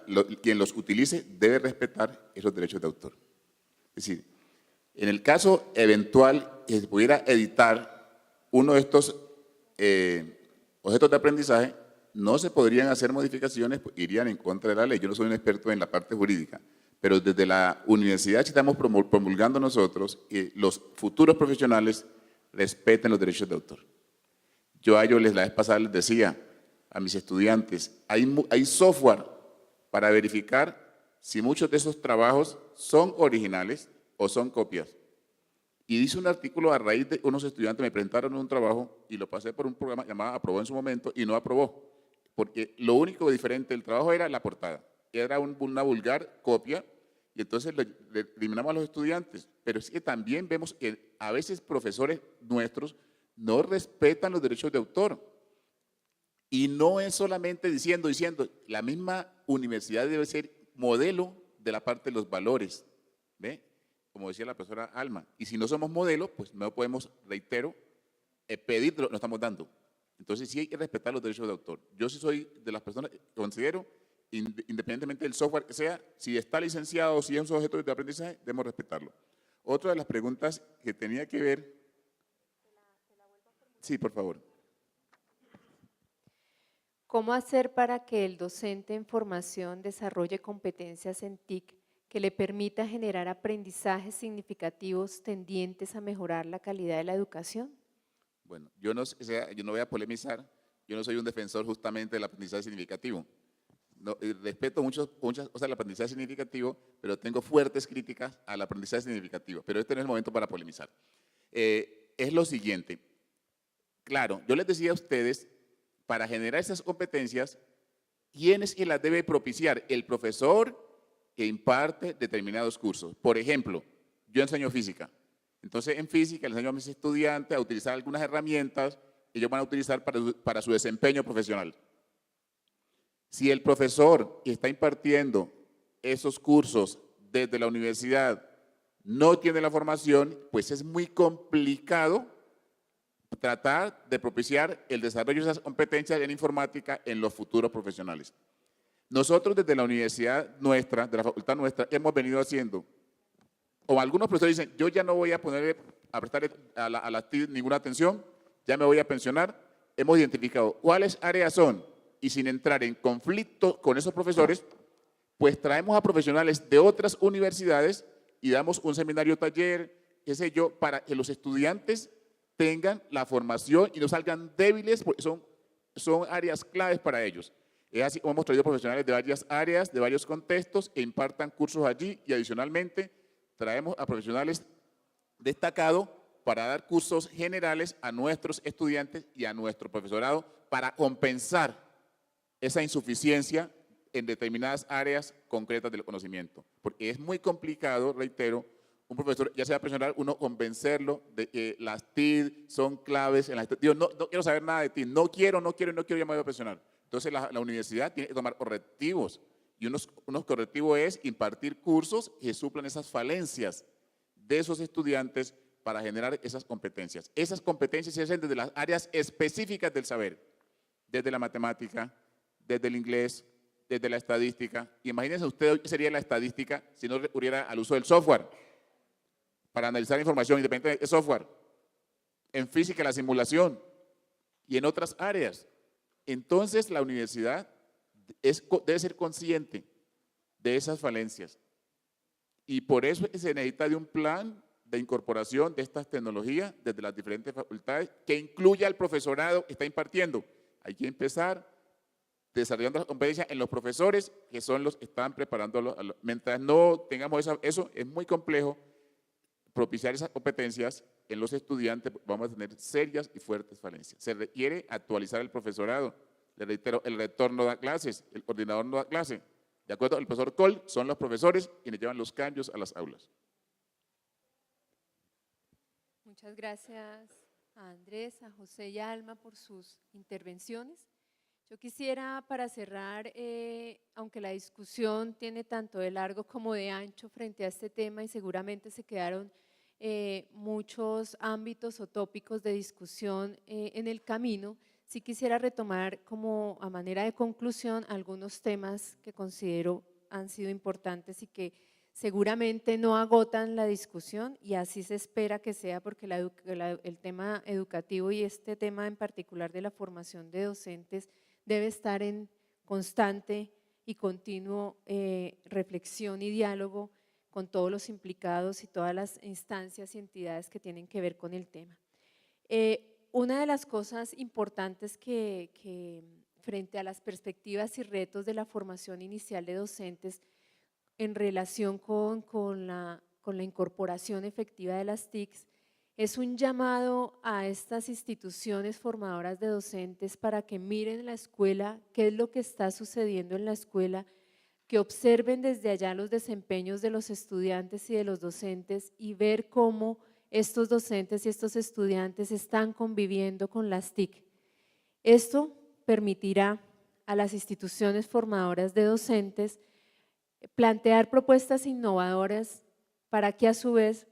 quien los utilice debe respetar esos derechos de autor. Es decir, en el caso eventual que se pudiera editar uno de estos objetos de aprendizaje, no se podrían hacer modificaciones, pues, irían en contra de la ley. Yo no soy un experto en la parte jurídica, pero desde la universidad estamos promulgando nosotros que los futuros profesionales respeten los derechos de autor. Yo a ellos la vez pasada les decía a mis estudiantes, hay software para verificar si muchos de esos trabajos son originales o son copias. Y dice un artículo a raíz de unos estudiantes me presentaron un trabajo y lo pasé por un programa llamado Aprobó en su momento y no aprobó, porque lo único diferente del trabajo era la portada, era una vulgar copia y entonces le eliminamos a los estudiantes. Pero es que también vemos que a veces profesores nuestros no respetan los derechos de autor. Y no es solamente diciendo, la misma universidad debe ser modelo de la parte de los valores, ¿ve? Como decía la profesora Alma. Y si no somos modelo, pues no podemos, reitero, pedir lo que nos estamos dando. Entonces sí hay que respetar los derechos de autor. Yo sí soy de las personas que considero, independientemente del software que sea, si está licenciado o si es un sujeto de aprendizaje, debemos respetarlo. Otra de las preguntas que tenía que ver… Sí, por favor. ¿Cómo hacer para que el docente en formación desarrolle competencias en TIC que le permita generar aprendizajes significativos tendientes a mejorar la calidad de la educación? Bueno, yo no voy a polemizar, yo no soy un defensor justamente del aprendizaje significativo. No, respeto muchas cosas del aprendizaje significativo, pero tengo fuertes críticas al aprendizaje significativo. Pero este no es el momento para polemizar. Es lo siguiente. Claro, yo les decía a ustedes, para generar esas competencias, ¿quién es quien las debe propiciar? El profesor que imparte determinados cursos. Por ejemplo, yo enseño física. Entonces, en física les enseño a mis estudiantes a utilizar algunas herramientas que ellos van a utilizar para su desempeño profesional. Si el profesor que está impartiendo esos cursos desde la universidad no tiene la formación, pues es muy complicado tratar de propiciar el desarrollo de esas competencias en informática en los futuros profesionales. Nosotros desde la universidad nuestra, de la facultad nuestra, hemos venido haciendo, o algunos profesores dicen, yo ya no voy a prestar a la TIC ninguna atención, ya me voy a pensionar. Hemos identificado cuáles áreas son y sin entrar en conflicto con esos profesores, pues traemos a profesionales de otras universidades y damos un seminario taller, qué sé yo, para que los estudiantes tengan la formación y no salgan débiles, porque son áreas claves para ellos. Es así como hemos traído profesionales de varias áreas, de varios contextos, que impartan cursos allí y adicionalmente traemos a profesionales destacados para dar cursos generales a nuestros estudiantes y a nuestro profesorado para compensar esa insuficiencia en determinadas áreas concretas del conocimiento. Porque es muy complicado, reitero, un profesor, ya sea profesional, uno convencerlo de que las TIC son claves en la… Digo, no quiero saber nada de TIC, no quiero, ya me voy a pensionar. Entonces la universidad tiene que tomar correctivos y unos correctivos es impartir cursos que suplan esas falencias de esos estudiantes para generar esas competencias. Esas competencias se hacen desde las áreas específicas del saber, desde la matemática, desde el inglés, desde la estadística. Imagínense usted qué sería la estadística si no recurriera al uso del software para analizar información independiente de software, en física la simulación y en otras áreas. Entonces la universidad debe ser consciente de esas falencias y por eso se necesita de un plan de incorporación de estas tecnologías desde las diferentes facultades que incluya al profesorado que está impartiendo. Hay que empezar desarrollando las competencias en los profesores que son los que están preparando. Mientras no tengamos eso es muy complejo propiciar esas competencias en los estudiantes vamos a tener serias y fuertes falencias. Se requiere actualizar el profesorado. Le reitero, el rector no da clases, el coordinador no da clase. De acuerdo al profesor Cole, son los profesores quienes llevan los cambios a las aulas. Muchas gracias a Andrés, a José y a Alma por sus intervenciones. Yo quisiera, para cerrar, aunque la discusión tiene tanto de largo como de ancho frente a este tema y seguramente se quedaron muchos ámbitos o tópicos de discusión en el camino, sí quisiera retomar como a manera de conclusión algunos temas que considero han sido importantes y que seguramente no agotan la discusión, y así se espera que sea, porque el tema educativo y este tema en particular de la formación de docentes debe estar en constante y continuo reflexión y diálogo con todos los implicados y todas las instancias y entidades que tienen que ver con el tema. Una de las cosas importantes que frente a las perspectivas y retos de la formación inicial de docentes en relación con la incorporación efectiva de las TICs, es un llamado a estas instituciones formadoras de docentes para que miren la escuela, qué es lo que está sucediendo en la escuela, que observen desde allá los desempeños de los estudiantes y de los docentes y ver cómo estos docentes y estos estudiantes están conviviendo con las TIC. Esto permitirá a las instituciones formadoras de docentes plantear propuestas innovadoras para que a su vez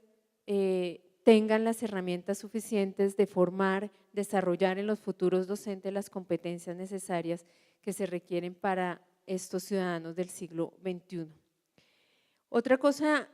tengan las herramientas suficientes de formar, desarrollar en los futuros docentes las competencias necesarias que se requieren para estos ciudadanos del siglo XXI. Otra cosa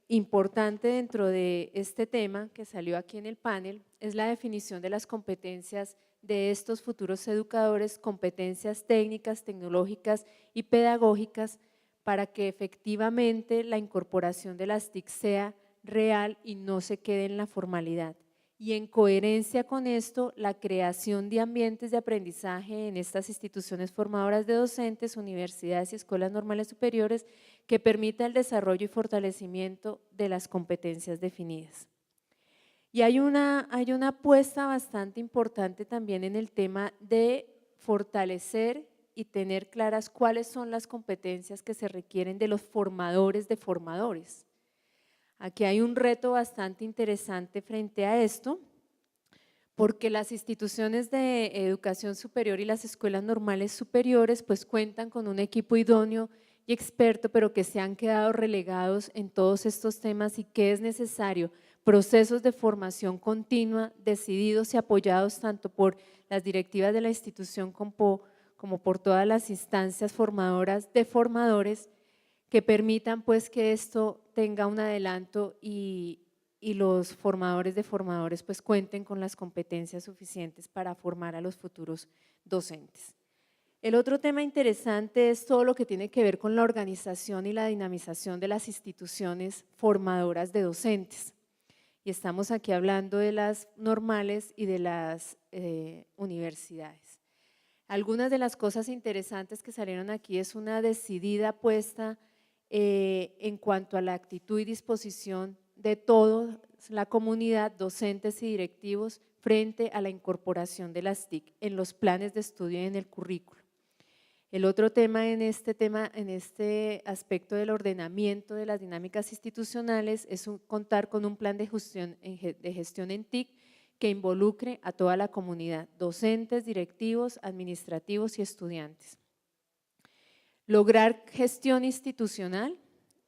importante dentro de este tema que salió aquí en el panel es la definición de las competencias de estos futuros educadores, competencias técnicas, tecnológicas y pedagógicas, para que efectivamente la incorporación de las TIC sea real y no se quede en la formalidad. Y en coherencia con esto, la creación de ambientes de aprendizaje en estas instituciones formadoras de docentes, universidades y escuelas normales superiores que permita el desarrollo y fortalecimiento de las competencias definidas. Y hay una apuesta bastante importante también en el tema de fortalecer y tener claras cuáles son las competencias que se requieren de los formadores de formadores. Aquí hay un reto bastante interesante frente a esto, porque las instituciones de educación superior y las escuelas normales superiores pues cuentan con un equipo idóneo y experto, pero que se han quedado relegados en todos estos temas y que es necesario procesos de formación continua, decididos y apoyados tanto por las directivas de la institución como por todas las instancias formadoras de formadores, que permitan pues que esto tenga un adelanto y los formadores de formadores pues cuenten con las competencias suficientes para formar a los futuros docentes. El otro tema interesante es todo lo que tiene que ver con la organización y la dinamización de las instituciones formadoras de docentes. Y estamos aquí hablando de las normales y de las universidades. Algunas de las cosas interesantes que salieron aquí es una decidida apuesta en cuanto a la actitud y disposición de toda la comunidad, docentes y directivos, frente a la incorporación de las TIC en los planes de estudio y en el currículo. El otro tema en este aspecto del ordenamiento de las dinámicas institucionales es contar con un plan de gestión en TIC que involucre a toda la comunidad, docentes, directivos, administrativos y estudiantes. Lograr gestión institucional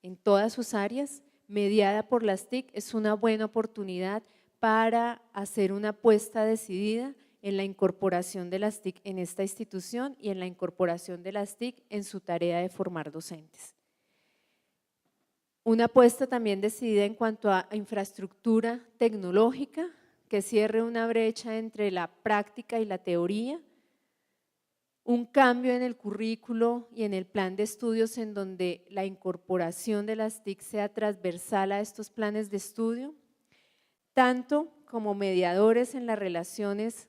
en todas sus áreas, mediada por las TIC, es una buena oportunidad para hacer una apuesta decidida en la incorporación de las TIC en esta institución y en la incorporación de las TIC en su tarea de formar docentes. Una apuesta también decidida en cuanto a infraestructura tecnológica, que cierre una brecha entre la práctica y la teoría, un cambio en el currículo y en el plan de estudios en donde la incorporación de las TIC sea transversal a estos planes de estudio, tanto como mediadores en las relaciones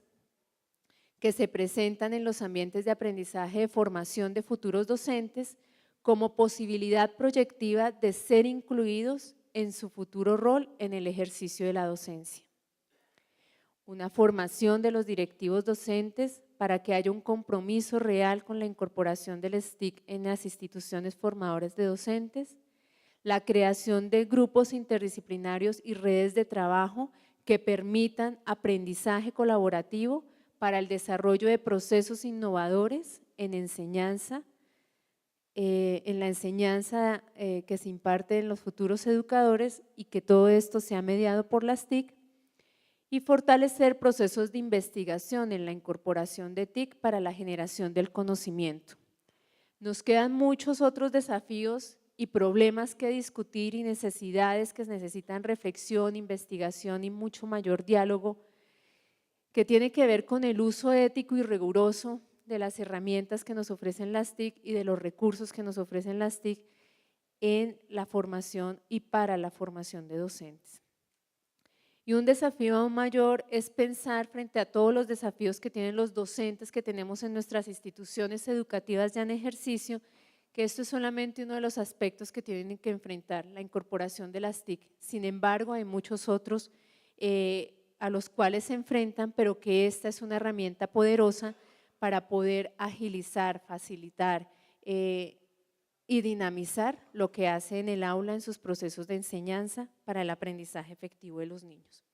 que se presentan en los ambientes de aprendizaje de formación de futuros docentes, como posibilidad proyectiva de ser incluidos en su futuro rol en el ejercicio de la docencia. Una formación de los directivos docentes para que haya un compromiso real con la incorporación del STIC en las instituciones formadoras de docentes, la creación de grupos interdisciplinarios y redes de trabajo que permitan aprendizaje colaborativo para el desarrollo de procesos innovadores en enseñanza, en la enseñanza que se imparte en los futuros educadores y que todo esto sea mediado por las TIC, y fortalecer procesos de investigación en la incorporación de TIC para la generación del conocimiento. Nos quedan muchos otros desafíos y problemas que discutir y necesidades que necesitan reflexión, investigación y mucho mayor diálogo, que tiene que ver con el uso ético y riguroso de las herramientas que nos ofrecen las TIC y de los recursos que nos ofrecen las TIC en la formación y para la formación de docentes. Y un desafío aún mayor es pensar frente a todos los desafíos que tienen los docentes que tenemos en nuestras instituciones educativas ya en ejercicio, que esto es solamente uno de los aspectos que tienen que enfrentar, la incorporación de las TIC. Sin embargo, hay muchos otros a los cuales se enfrentan, pero que esta es una herramienta poderosa para poder agilizar, facilitar y dinamizar lo que hace en el aula en sus procesos de enseñanza para el aprendizaje efectivo de los niños.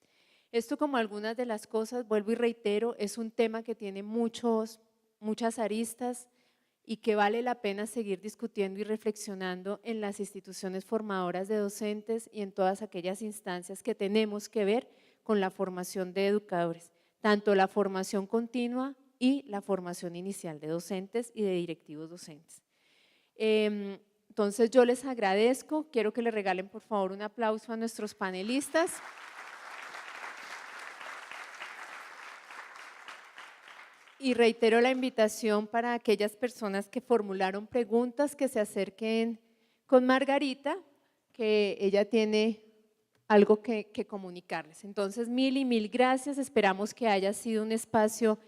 Esto, como algunas de las cosas, vuelvo y reitero, es un tema que tiene muchas aristas y que vale la pena seguir discutiendo y reflexionando en las instituciones formadoras de docentes y en todas aquellas instancias que tenemos que ver con la formación de educadores, tanto la formación continua y la formación inicial de docentes y de directivos docentes. Entonces yo les agradezco, quiero que le regalen por favor un aplauso a nuestros panelistas. Y reitero la invitación para aquellas personas que formularon preguntas que se acerquen con Margarita, que ella tiene algo que comunicarles. Entonces, mil gracias, esperamos que haya sido un espacio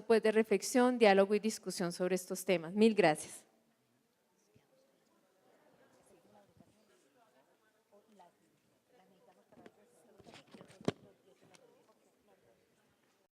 pues, de reflexión, diálogo y discusión sobre estos temas. Mil gracias.